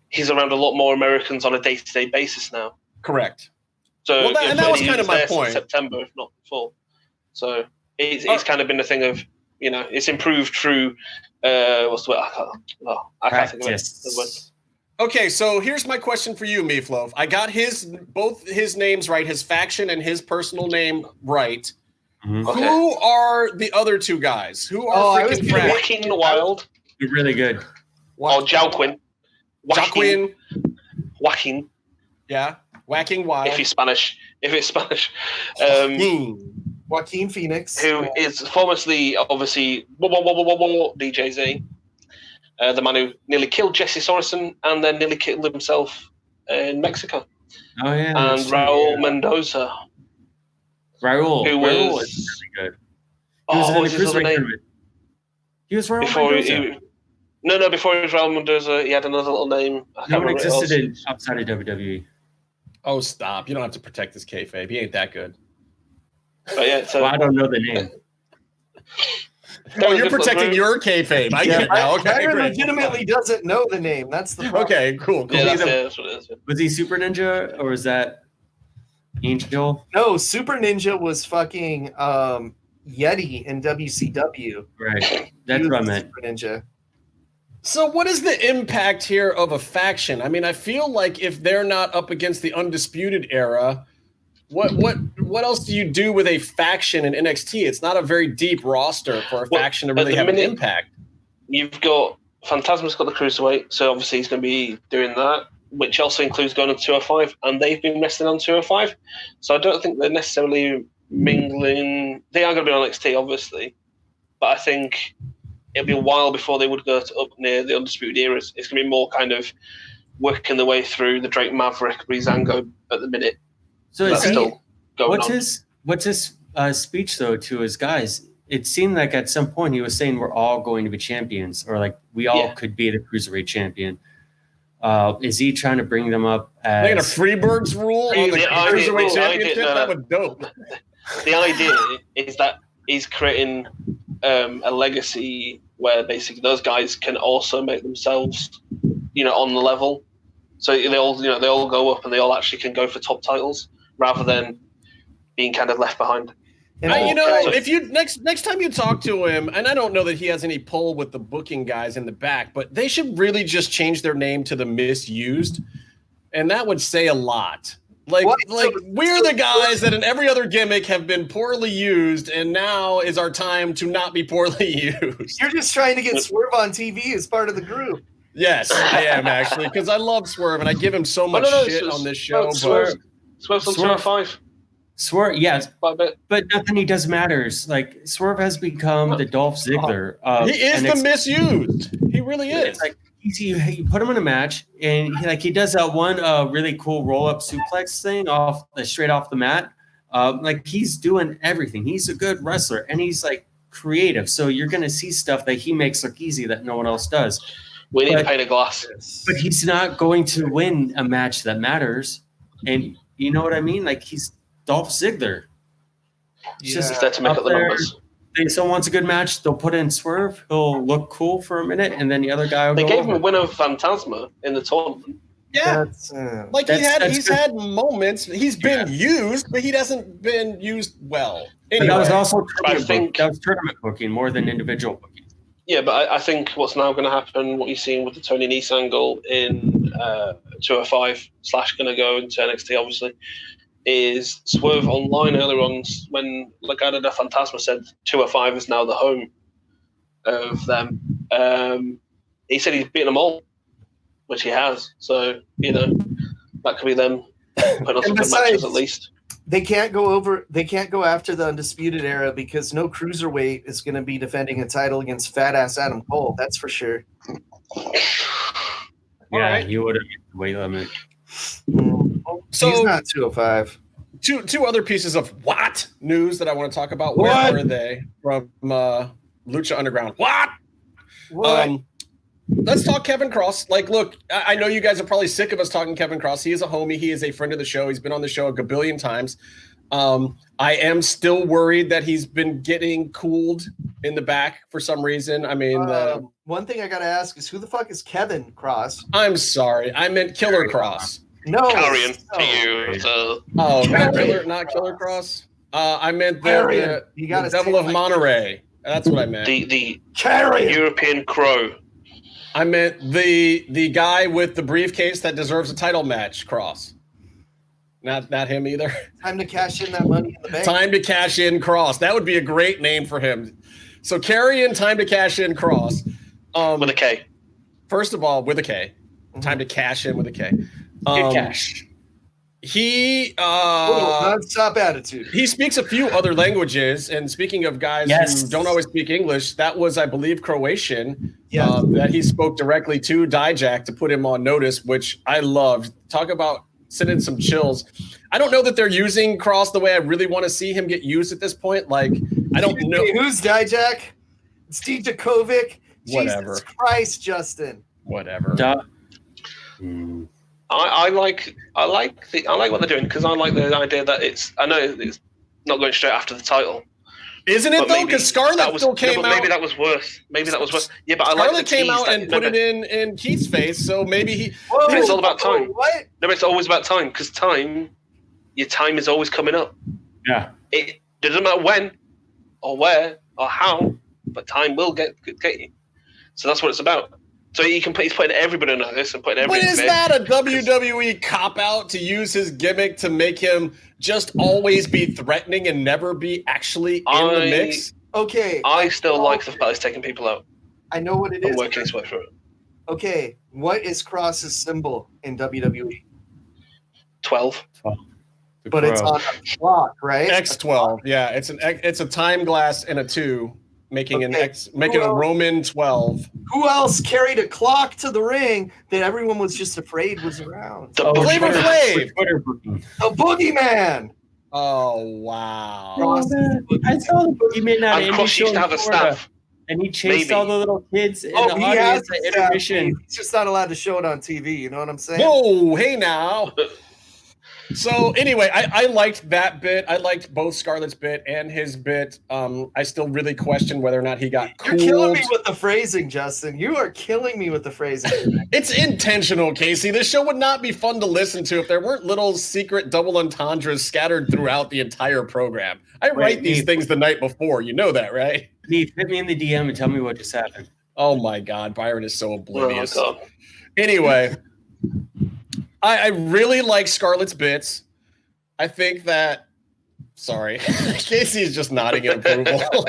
he's around a lot more Americans on a day-to-day basis now. correct. So Well, and that was he kind of my there since point. September, if not before. So it's kind of been a thing of it's improved through what's the word? I can't think of it. The word. Practice. Okay, so here's my question for you, Meefloaf. I got both his names right, his faction and his personal name right. Mhm. Okay. Who are the other two guys? Who are freaking Frack? Whacking Wild. You're really good. Or Jauquin. Jauquin. Whacking. Yeah. Whacking Wild. If it's Spanish. Joaquin Phoenix. Who is famously, obviously, DJZ. The man who nearly killed Jesse Sorensen and then nearly killed himself in Mexico. Oh yeah. And Raul Mendoza. Raul. Who Raul was is really good. what was his other name? He was Raul Before Mendoza. before he was Raul Mendoza, he had another little name. I No can't one remember what it existed was. outside of WWE. Oh, stop. You don't have to protect this kayfabe. He ain't that good. But yeah, so Well, I don't know the name. Oh, you're protecting your kayfabe. I get it now. Okay, Byron great. legitimately doesn't know the name. That's the problem. Okay, cool. yeah, Either- that's what it is. Was he Super Ninja or was that Angel? No, Super Ninja was fucking Yeti in WCW. Right. That's He what I was meant. Super Ninja. So what is the impact here of a faction? I mean, I feel like if they're not up against the Undisputed Era, what else do you do with a faction in NXT? It's not a very deep roster for a Well, faction to at really the have an minute- impact. You've got Phantasma's got the Cruiserweight, so obviously he's going to be doing that, which also includes going on 205, and they've been wrestling on 205. So I don't think they're necessarily mingling. They are going to be on NXT, obviously, but I think it'll be a while before they would go up near the Undisputed Era. It's going to be more kind of working their way through the Drake Maverick Breezango at the minute. So That's is he, still going what's on. his speech though to his guys? It seemed like at some point he was saying we're all going to be champions, or like we all could be the Cruiserweight champion. Is he trying to bring them up Making a as Freebirds rule on the Cruiserweight Championship? no. That would dope. The idea is that he's creating a legacy where basically those guys can also make themselves, on the level. So they all go up and they all actually can go for top titles rather than being kind of left behind. And If you next time you talk to him, and I don't know that he has any pull with the booking guys in the back, but they should really just change their name to the Misused, and that would say a lot. Like we're the guys that in every other gimmick have been poorly used, and now is our time to not be poorly used. You're just trying to get Swerve on TV as part of the group. Yes, I am actually, because I love Swerve and I give him so much shit on this show. Swerve's on 205. Swerve? Yes, Quite a bit. but nothing he does matters. Like Swerve has become the Dolph Ziggler. He is the Misused. He really is. It's like you put him in a match, and he does that one really cool roll up suplex thing straight off the mat. He's doing everything. He's a good wrestler, and he's like creative. So you're gonna see stuff that he makes look easy that no one else does. We need to paint a glass. But he's not going to win a match that matters, and you know what I mean. Like he's Dolph Ziggler. It's Just there to make up the numbers. If someone wants a good match, they'll put in Swerve. He'll look cool for a minute, and then the other guy will They go gave over. him a win over Phantasma in the tournament. Yeah, That's, he's had moments. He's been used, but he hasn't been used well. But Anyway, that was also think- that was tournament booking more than individual booking. Yeah, but I think what's now going to happen, what you're seeing with the Tony Nese angle in 205 / going to go into NXT, obviously, is Swerve online earlier on when Legado de Fantasma said 205 is now the home of them. He said he's beaten them all, which he has. So, that could be them putting on some good matches at least. They can't go after the Undisputed Era because no cruiserweight is going to be defending a title against fat ass Adam Cole. That's for sure. Yeah, you would have the weight limit. So he's not 205. Two other pieces of what news that I want to talk about. What? Where are they from? Lucha Underground. What? Let's talk Kevin Cross. Look, I know you guys are probably sick of us talking Kevin Cross. He is a homie. He is a friend of the show. He's been on the show a gabillion times. I am still worried that he's been getting cooled in the back for some reason. I mean, one thing I got to ask is who the fuck is Kevin Cross? I'm sorry. I meant Killer Cross. No. Carrion to you. So. Oh, not Killer Cross. I meant the Devil of Monterey. That's what I meant. The Carrion. European Crow. I meant the guy with the briefcase that deserves a title match, Cross. Not him either. Time to cash in that money in the bank. Time to cash in Cross. That would be a great name for him. So carry in Time to cash in Cross. With a K. First of all, with a K. Time to cash in with a K. Cash. He non-stop attitude. He speaks a few other languages, and speaking of guys who don't always speak English, that was, I believe, Croatian. That he spoke directly to Dijak to put him on notice, which I loved. Talk about sending some chills. I don't know that they're using Cross the way I really want to see him get used at this point. Like, I don't know who's Dijak. It's Dijakovic. Whatever. Jesus Christ, Justin. Whatever. I like what they're doing, because I like the idea that I know it's not going straight after the title. Isn't it though? Because Scarlett still came out. Maybe that was worse. Yeah, but Scarlett came out and put it in Keith's face, so maybe he. It's all about time. What? No, it's always about time, because your time is always coming up. Yeah. It doesn't matter when, or where, or how, but time will get you. So that's what it's about. So he's putting everybody on this and putting everybody. But is that a WWE cop-out to use his gimmick to make him just always be threatening and never be actually in the mix? Okay. I still like the fact he's taking people out. I know what it is. Working his way through it. Okay. What is Cross's symbol in WWE? 12. But it's on a clock, right? X12. Yeah, it's a time glass and a 2. Making a Roman 12. Who else carried a clock to the ring that everyone was just afraid was around? Flavor Flav. The Boogeyman. Oh wow! I saw the Boogeyman on and Cross used to have a staff, and he chased all the little kids in the audience at intermission. He's just not allowed to show it on TV. You know what I'm saying? Whoa! Hey now. So anyway, I liked that bit. I liked both Scarlett's bit and his bit. I still really question whether or not he got cooled. You're killing me with the phrasing, Justin. You are killing me with the phrasing. It's intentional, Casey. This show would not be fun to listen to if there weren't little secret double entendres scattered throughout the entire program. I write these things the night before. You know that, right? Meef, hit me in the DM and tell me what just happened. Oh my God, Byron is so oblivious. Oh, God. Anyway. I really like Scarlett's bits. I think that. Sorry, Casey is just nodding in approval.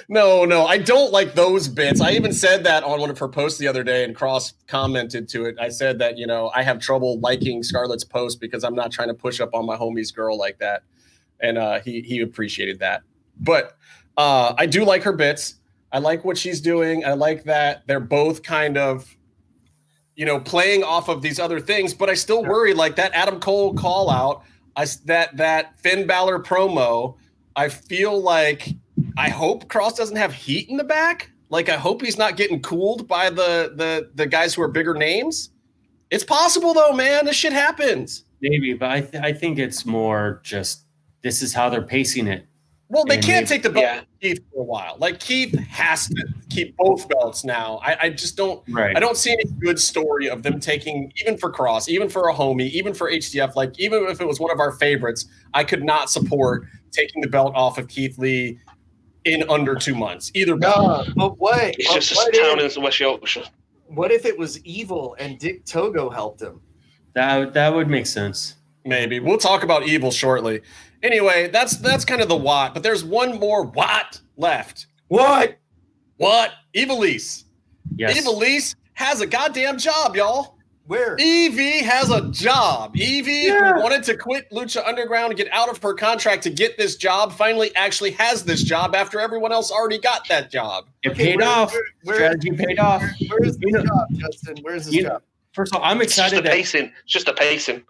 No, I don't like those bits. I even said that on one of her posts the other day, and Cross commented to it. I said that I have trouble liking Scarlett's post because I'm not trying to push up on my homie's girl like that, and he appreciated that. But I do like her bits. I like what she's doing. I like that they're both kind of. Playing off of these other things, but I still worry like that Adam Cole call out, that Finn Balor promo. I feel like I hope Cross doesn't have heat in the back. Like I hope he's not getting cooled by the guys who are bigger names. It's possible though, man. This shit happens. Maybe, but I think it's more just this is how they're pacing it. Well, they can't take the belt from Keith for a while. Like Keith has to keep both belts now. I just don't. Right. I don't see any good story of them taking, even for Cross, even for a homie, even for HDF. Like even if it was one of our favorites, I could not support taking the belt off of Keith Lee in under 2 months. Either. But what? It's just a town in West Yorkshire. What if it was Evil and Dick Togo helped him? That would make sense. Maybe we'll talk about Evil shortly. Anyway, that's kind of the what, but there's one more what left. What? Ivelise. Yes. Ivelise has a goddamn job, y'all. Where? Evie has a job. Evie, who wanted to quit Lucha Underground and get out of her contract to get this job, finally actually has this job after everyone else already got that job. It paid off. Strategy paid off. Where is this job, Justin? Where's this job? First of all, I'm excited. It's just a pacing.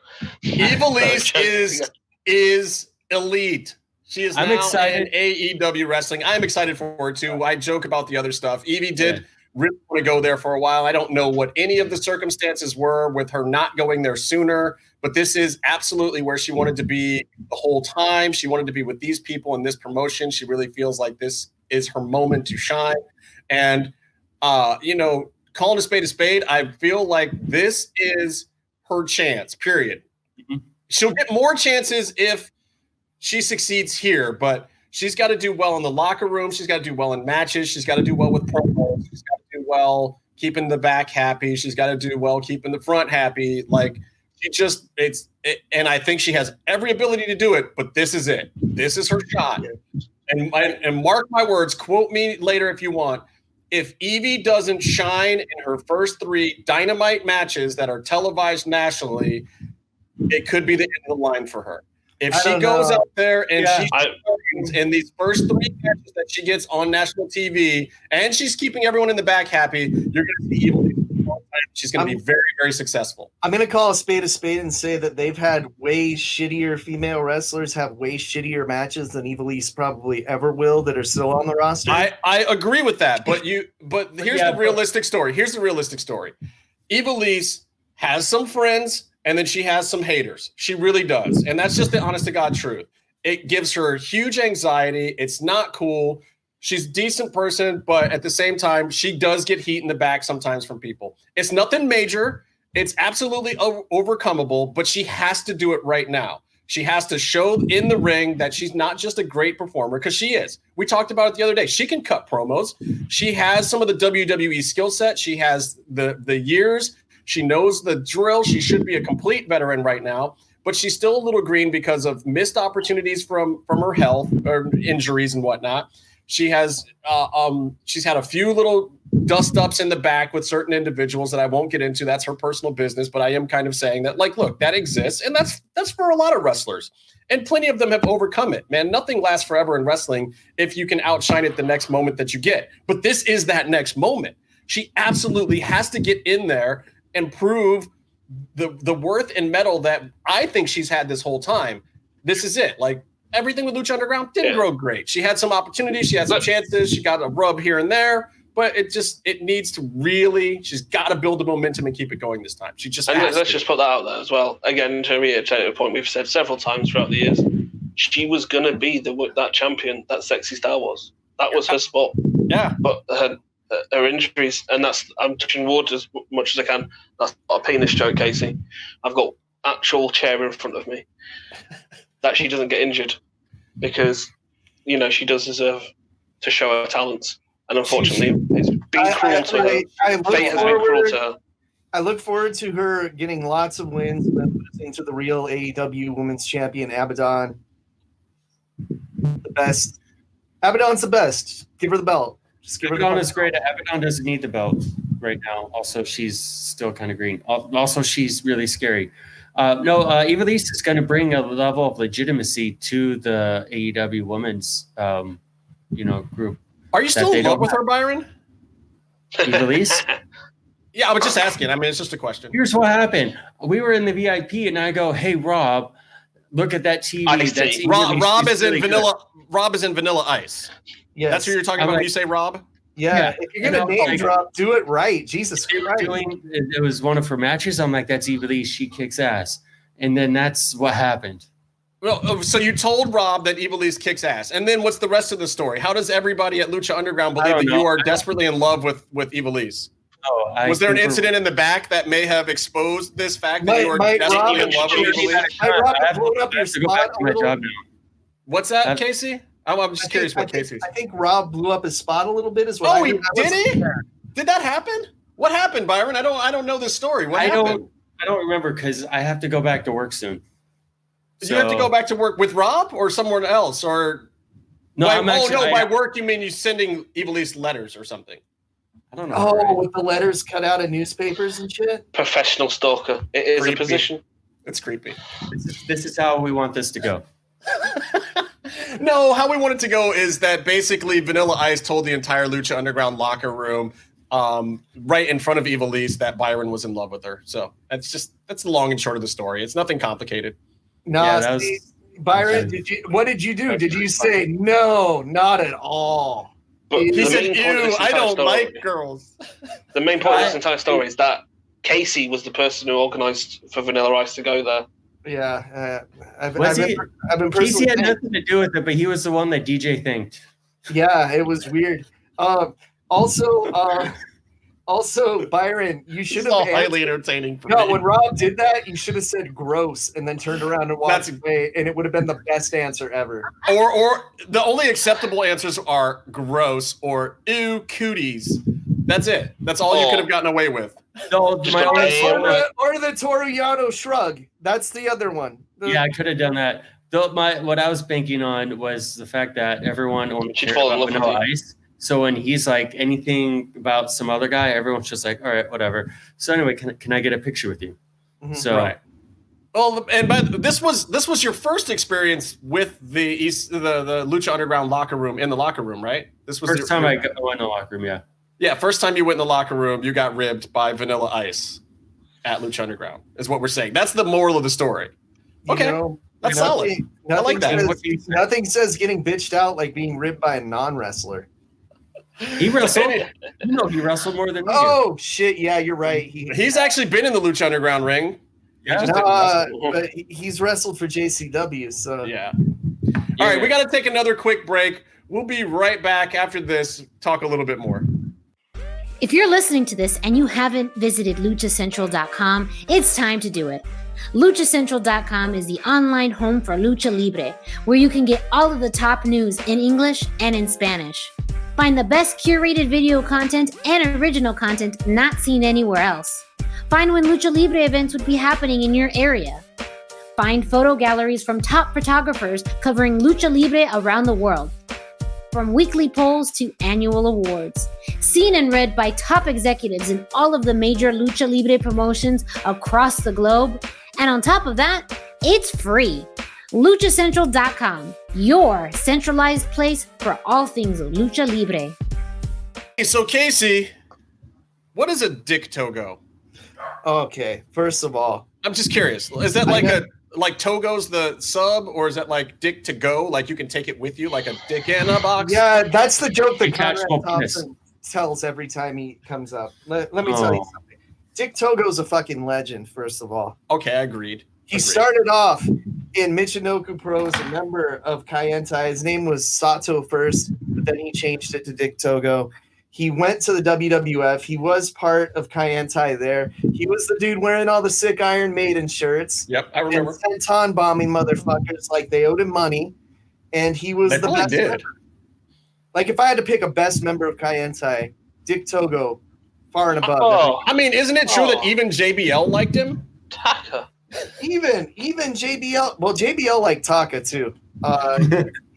Ivelise is elite. She is now excited. in AEW wrestling. I'm excited for her too. I joke about the other stuff. Evie did really want to go there for a while. I don't know what any of the circumstances were with her not going there sooner, but this is absolutely where she wanted to be the whole time. She wanted to be with these people in this promotion. She really feels like this is her moment to shine. And, calling a spade, I feel like this is her chance, period. Mm-hmm. She'll get more chances if she succeeds here, but she's got to do well in the locker room. She's got to do well in matches. She's got to do well with promos. She's got to do well keeping the back happy. She's got to do well keeping the front happy. Like and I think she has every ability to do it, but this is it. This is her shot. And mark my words, quote me later if you want. If Evie doesn't shine in her first 3 Dynamite matches that are televised nationally, it could be the end of the line for her. If she goes out there and she shines in these first 3 matches that she gets on national TV, and she's keeping everyone in the back happy, you're going to see Evil. She's going to be very, very successful. I'm going to call a spade and say that they've had way shittier female wrestlers have way shittier matches than Ivelise probably ever will that are still on the roster. I agree with that, but here's the realistic story. Here's the realistic story. Ivelise has some friends, and then she has some haters. She really does, and that's just the honest to God truth. It gives her huge anxiety. It's not cool. She's a decent person, but at the same time, she does get heat in the back sometimes from people. It's nothing major. It's absolutely overcomable, but she has to do it right now. She has to show in the ring that she's not just a great performer, because she is. We talked about it the other day. She can cut promos. She has some of the WWE skill set. She has the years. She knows the drill. She should be a complete veteran right now, but she's still a little green because of missed opportunities from her health or injuries and whatnot. She has she's had a few little dust ups in the back with certain individuals that I won't get into. That's her personal business, but I am kind of saying that, like, look, that exists, and that's for a lot of wrestlers, and plenty of them have overcome it. Man, nothing lasts forever in wrestling if you can outshine it the next moment that you get. But this is that next moment. She absolutely has to get in there and prove the worth and mettle that I think she's had this whole time. This is it. Like, everything with Lucha Underground didn't grow great. She had some opportunities. She had some chances. She got a rub here and there, but it needs to really, she's got to build the momentum and keep it going this time. She just has let's to. just put that out there as well. Again, to reiterate a point we've said several times throughout the years, she was going to be that champion that Sexy Star was. That was her spot. Yeah. But her injuries, and I'm touching wood as much as I can. That's not a penis joke, Casey. I've got actual chair in front of me. That she doesn't get injured, because she does deserve to show her talents, and unfortunately, it's been cruel to her. Fate has been cruel to her. I look forward to her getting lots of wins and then losing to the real AEW Women's Champion Abaddon. The best. Abaddon's the best. Give her the belt. Just give her the belt. Abaddon is great. Abaddon doesn't need the belt right now. Also, she's still kind of green. Also, she's really scary. Ivelise is going to bring a level of legitimacy to the AEW women's, group. Are you still in love with her, Byron? Ivelise? Yeah, I was just asking. I mean, it's just a question. Here's what happened. We were in the VIP, and I go, "Hey, Rob, look at that TV." That's Rob is really in vanilla. Good. Rob is in Vanilla Ice. Yes. That's who you're talking about when you say Rob. Yeah, if you're gonna name drop, do it right. Jesus Christ! It was one of her matches. I'm like, that's Ivelise. She kicks ass, and then that's what happened. Well, so you told Rob that Ivelise kicks ass, and then what's the rest of the story? How does everybody at Lucha Underground believe that you are desperately in love with Ivelise? Was there an incident in the back that may have exposed this fact that you are desperately in love with Ivelise? What's that, Casey? I'm just curious what Casey's. I think Rob blew up his spot a little bit as well. Did he? Did that happen? What happened, Byron? I don't know this story. What happened? I don't remember, because I have to go back to work soon. So, you have to go back to work with Rob or someone else, or by work you mean you sending Ivelise letters or something? I don't know. With the letters cut out of newspapers and shit. Professional stalker. It is creepy. A position. It's creepy. This is how we want this to go. No, how we want it to go is that basically Vanilla Ice told the entire Lucha Underground locker room, right in front of Ivelise, that Byron was in love with her. So that's the long and short of the story. It's nothing complicated. No, Byron, what did you do? Did you say no? Not at all. But he said, "Ew, I don't like girls." The main point of this entire story is that Casey was the person who organized for Vanilla Ice to go there. Yeah, I've been Casey had nothing to do with it, but he was the one that DJ thanked. Yeah, it was weird. Also, Byron, you should have. Highly entertaining. For me. When Rob did that, you should have said "gross" and then turned around and walked away, and it would have been the best answer ever. Or the only acceptable answers are "gross" or "ew, cooties." That's it. That's all you could have gotten away with. No, my only or the Toru Yano shrug. That's the other one. Yeah, I could have done that. Though what I was banking on was the fact that everyone only cared about Vanilla Ice. So when he's like anything about some other guy, everyone's just like, all right, whatever. So anyway, can I get a picture with you? Mm-hmm. So. Right. Well, but this was your first experience with the Lucha Underground locker room in the locker room, right? This was first time I went in the locker room. Yeah. Yeah. First time you went in the locker room, you got ribbed by Vanilla Ice at Lucha Underground. Is what we're saying. That's the moral of the story. Okay, that's solid. I like that. Nothing says getting bitched out like being ribbed by a non-wrestler. He wrestled. He wrestled more than me. Oh shit! Yeah, you're right. He's actually been in the Lucha Underground ring. Yeah, but he's wrestled for JCW. So yeah. All right, we got to take another quick break. We'll be right back after this. Talk a little bit more. If you're listening to this and you haven't visited luchacentral.com, it's time to do it. LuchaCentral.com is the online home for Lucha Libre, where you can get all of the top news in English and in Spanish. Find the best curated video content and original content not seen anywhere else. Find when Lucha Libre events would be happening in your area. Find photo galleries from top photographers covering Lucha Libre around the world. From weekly polls to annual awards. Seen and read by top executives in all of the major Lucha Libre promotions across the globe. And on top of that, it's free. LuchaCentral.com, your centralized place for all things Lucha Libre. Hey, so Casey, what is a Dick Togo? Okay, first of all, I'm just curious. Is that like Togo's the sub, or is that like Dick to go? Like you can take it with you, like a dick in a box? Yeah, that's the joke that Conrad Thompson tells every time he comes up. Let me tell you something. Dick Togo's a fucking legend, first of all. Okay, agreed. He started off in Michinoku Pros, a member of Kaientai. His name was Sato first, but then he changed it to Dick Togo. He went to the WWF. He was part of Kaientai there. He was the dude wearing all the sick Iron Maiden shirts. Yep, I remember. And senton bombing motherfuckers like they owed him money. And he was the best member. Like if I had to pick a best member of Kaientai, Dick Togo, far and above. I mean, isn't it true that even JBL liked him? Taka. Even JBL. Well, JBL liked Taka too.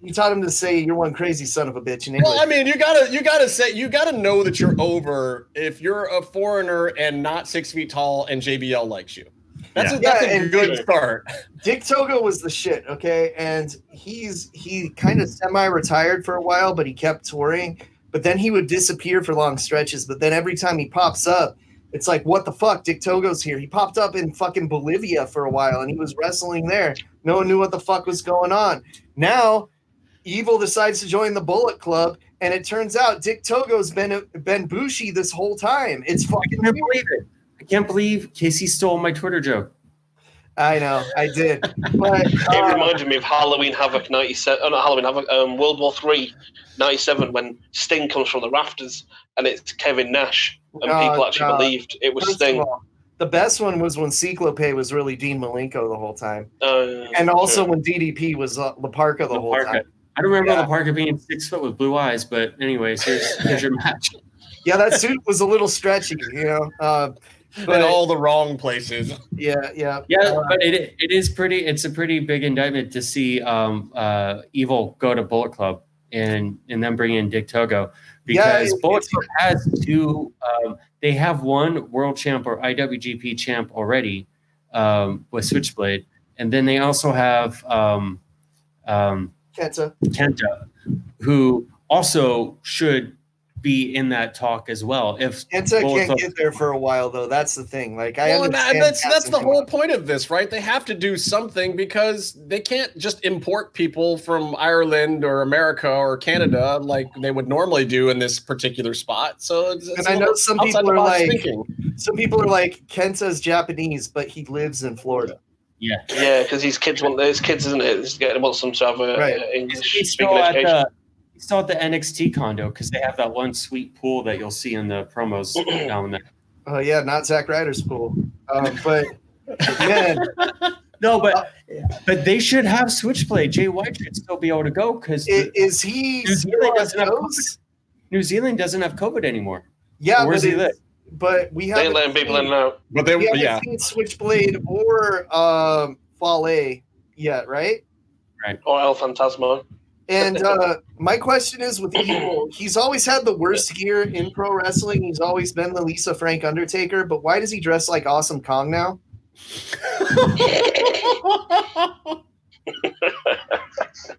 He taught him to say "you're one crazy son of a bitch" in English. Well, I mean, you gotta know that you're over if you're a foreigner and not 6 feet tall, and JBL likes you. That's a good start. Dick Togo was the shit, okay, and he kind of semi-retired for a while, but he kept touring. But then he would disappear for long stretches. But then every time he pops up, it's like, what the fuck? Dick Togo's here. He popped up in fucking Bolivia for a while, and he was wrestling there. No one knew what the fuck was going on. Now, Evil decides to join the Bullet Club, and it turns out Dick Togo's been Bushi this whole time. It's fucking I can't believe it. I can't believe Casey stole my Twitter joke. I know, I did. But it reminded me of Halloween Havoc 97. Oh, not Halloween Havoc. World War III 97 when Sting comes from the rafters and it's Kevin Nash, and people actually believed it was Sting. All, the best one was when Cyclope was really Dean Malenko the whole time, and also when DDP was Laparca the whole time. I don't remember Laparca being 6 foot with blue eyes, but anyways, here's your match. Yeah, that suit was a little stretchy, you know. But in all the wrong places. Yeah. But it is pretty. It's a pretty big indictment to see Evil go to Bullet Club and then bring in Dick Togo, because Bullet Club has two. They have one world champ or IWGP champ already with Switchblade, and then they also have Kenta, who also should be in that talk as well. If Kenta can't get there for a while, though, that's the thing. Like, I understand that's the whole point of this, right? They have to do something because they can't just import people from Ireland or America or Canada like they would normally do in this particular spot. So, and I know some people are like, Kenta's Japanese, but he lives in Florida. Yeah, because his kids, isn't it? He wants them to have English speaking education. Still at the NXT condo because they have that one sweet pool that you'll see in the promos down there. Oh yeah, not Zack Ryder's pool, but man, no, but they should have Switchblade. Jay White should still be able to go because is he? New Zealand doesn't have COVID anymore. Yeah, Where's he live? But we They haven't ain't letting people in and out. But they, we haven't yeah. seen Switchblade or Fale yet, right? Or El Fantasma. And my question is with Evil, he's always had the worst gear in pro wrestling. He's always been the Lisa Frank Undertaker, but why does he dress like Awesome Kong now?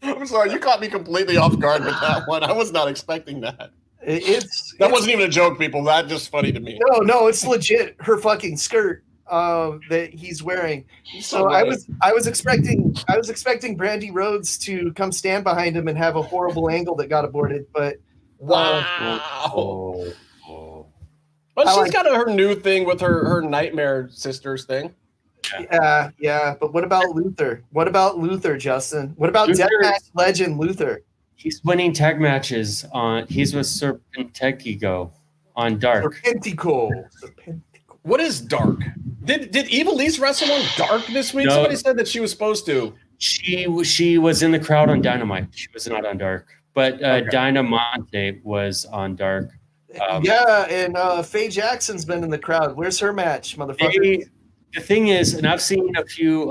I'm sorry, you caught me completely off guard with that one. I was not expecting that. That wasn't even a joke, people. That's just funny to me. No, it's legit. Her fucking skirt that he's wearing. So I was expecting Brandy Rhodes to come stand behind him and have a horrible angle that got aborted, but wow. But she's got her new thing with her Nightmare Sisters thing. Yeah. But what about Luther? What about Luther, Justin? What about Deathmatch legend Luther? He's winning tag matches on. He's with Serpentico on Dark. Serpentico. What is Dark? Did Ivelise wrestle on Dark this week? No. Somebody said that she was supposed to. She was in the crowd on Dynamite. She was not on Dark, but Dynamite was on Dark. And Faye Jackson's been in the crowd. Where's her match, motherfucker? The thing is, and I've seen a few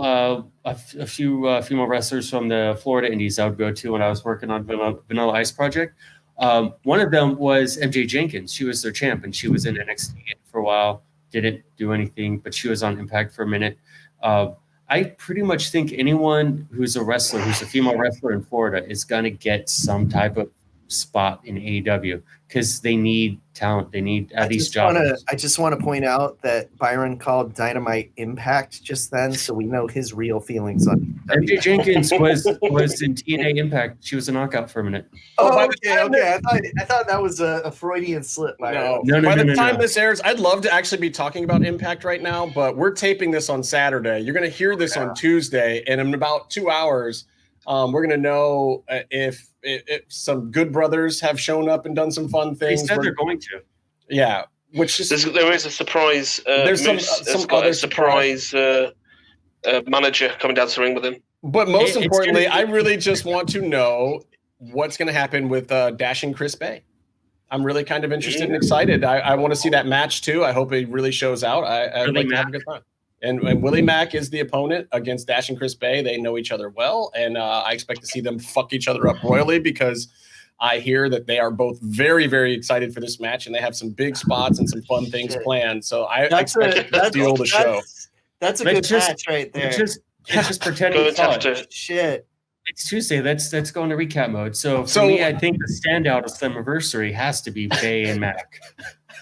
female wrestlers from the Florida Indies I would go to when I was working on Vanilla Ice Project. One of them was MJ Jenkins. She was their champ, and she was in NXT for a while. Didn't do anything, but she was on Impact for a minute. I pretty much think anyone who's a wrestler, who's a female wrestler in Florida, is going to get some type of spot in AEW because they need talent. They need at least jobs. I just want to point out that Byron called Dynamite Impact just then, so we know his real feelings on MJ Jenkins was in TNA Impact. She was a knockout for a minute. Oh, okay. I thought that was a Freudian slip. No. By the time this airs, I'd love to actually be talking about Impact right now, but we're taping this on Saturday. You're going to hear this on Tuesday, and in about 2 hours, we're going to know if some good brothers have shown up and done some fun things. They said they're going to. Yeah. Which is there is a surprise. There's some other surprise manager coming down to the ring with him. But most importantly, I really just want to know what's going to happen with Dashing Chris Bay. I'm really kind of interested and excited. I want to see that match too. I hope it really shows out. I'd like to have a good time. And Willie Mack is the opponent against Dash and Chris Bay. They know each other well, and I expect to see them fuck each other up royally because I hear that they are both very, very excited for this match, and they have some big spots and some fun things planned. So I expect to steal the show. That's a good match right there. Just pretending to saw it. Shit. It's Tuesday. Let's go into recap mode. So for me, I think the standout of Slammiversary has to be Bay and Mac.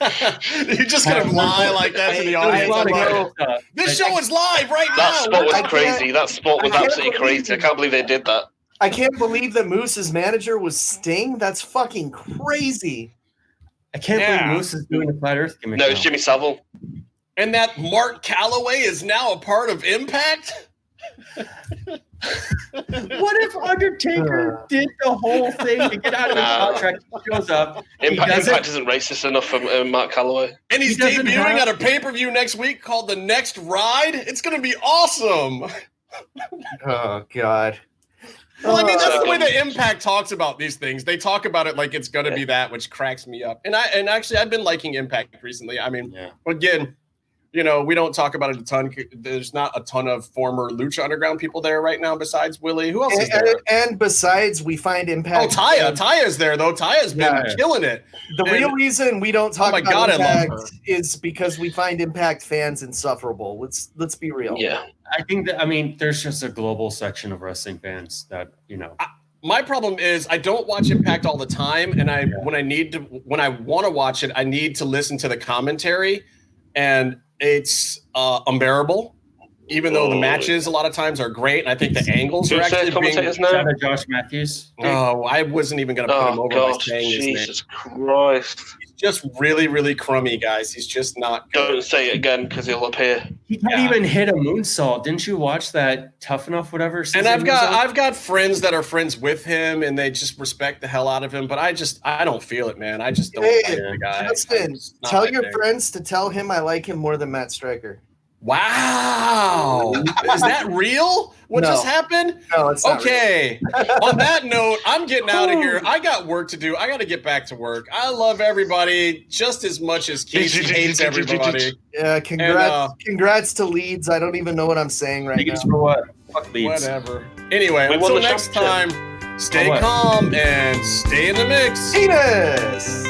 You're just gonna lie like that to the audience. This show is live right now. That spot was crazy. That spot was absolutely crazy. I can't believe they did that. I can't believe that Moose's manager was Sting. That's fucking crazy. I can't believe Moose is doing a Flat Earth gimmick. No, it's Jimmy Savile. And that Mark Calloway is now a part of Impact? What if Undertaker did the whole thing to get out of the contract? He shows up. Impact isn't racist enough for Mark Calloway. And he's debuting at a pay-per-view next week called The Next Ride. It's going to be awesome. Oh, God. Well, I mean, that's the way that Impact talks about these things. They talk about it like it's going to be that, which cracks me up. And actually, I've been liking Impact recently. I mean, again, you know, we don't talk about it a ton. There's not a ton of former Lucha Underground people there right now besides Willie. Who else is there? And besides, we find Impact. Oh, Taya. Taya's there, though. Taya's been killing it. The real reason we don't talk about God, Impact is because we find Impact fans insufferable. Let's be real. Yeah. I think that, I mean, there's just a global section of wrestling fans that, you know. My problem is I don't watch Impact all the time. And when I want to watch it, I need to listen to the commentary. And it's unbearable, even though the matches a lot of times are great. And I think the angles are actually being Josh Matthews. Oh, I wasn't even going to put him over by saying his name. Jesus Christ. He's just really, really crummy, guys. He's just not good. Don't say it again because he'll appear. He can't even hit a moonsault. Didn't you watch that Tough Enough, whatever? And I've got friends that are friends with him, and they just respect the hell out of him. But I don't feel it, man. I just don't like the guy. Justin, tell your friends to tell him I like him more than Matt Stryker. Wow. Is that real? What No. just happened? No, it's not Okay. On that note, I'm getting out of here. I got work to do. I got to get back to work. I love everybody just as much as Casey hates everybody. Yeah, congrats to Leeds. I don't even know what I'm saying right now. For what? Fuck Leeds. Whatever. Anyway, We won until the next championship. time, stay For what? calm and stay in the mix. Penis!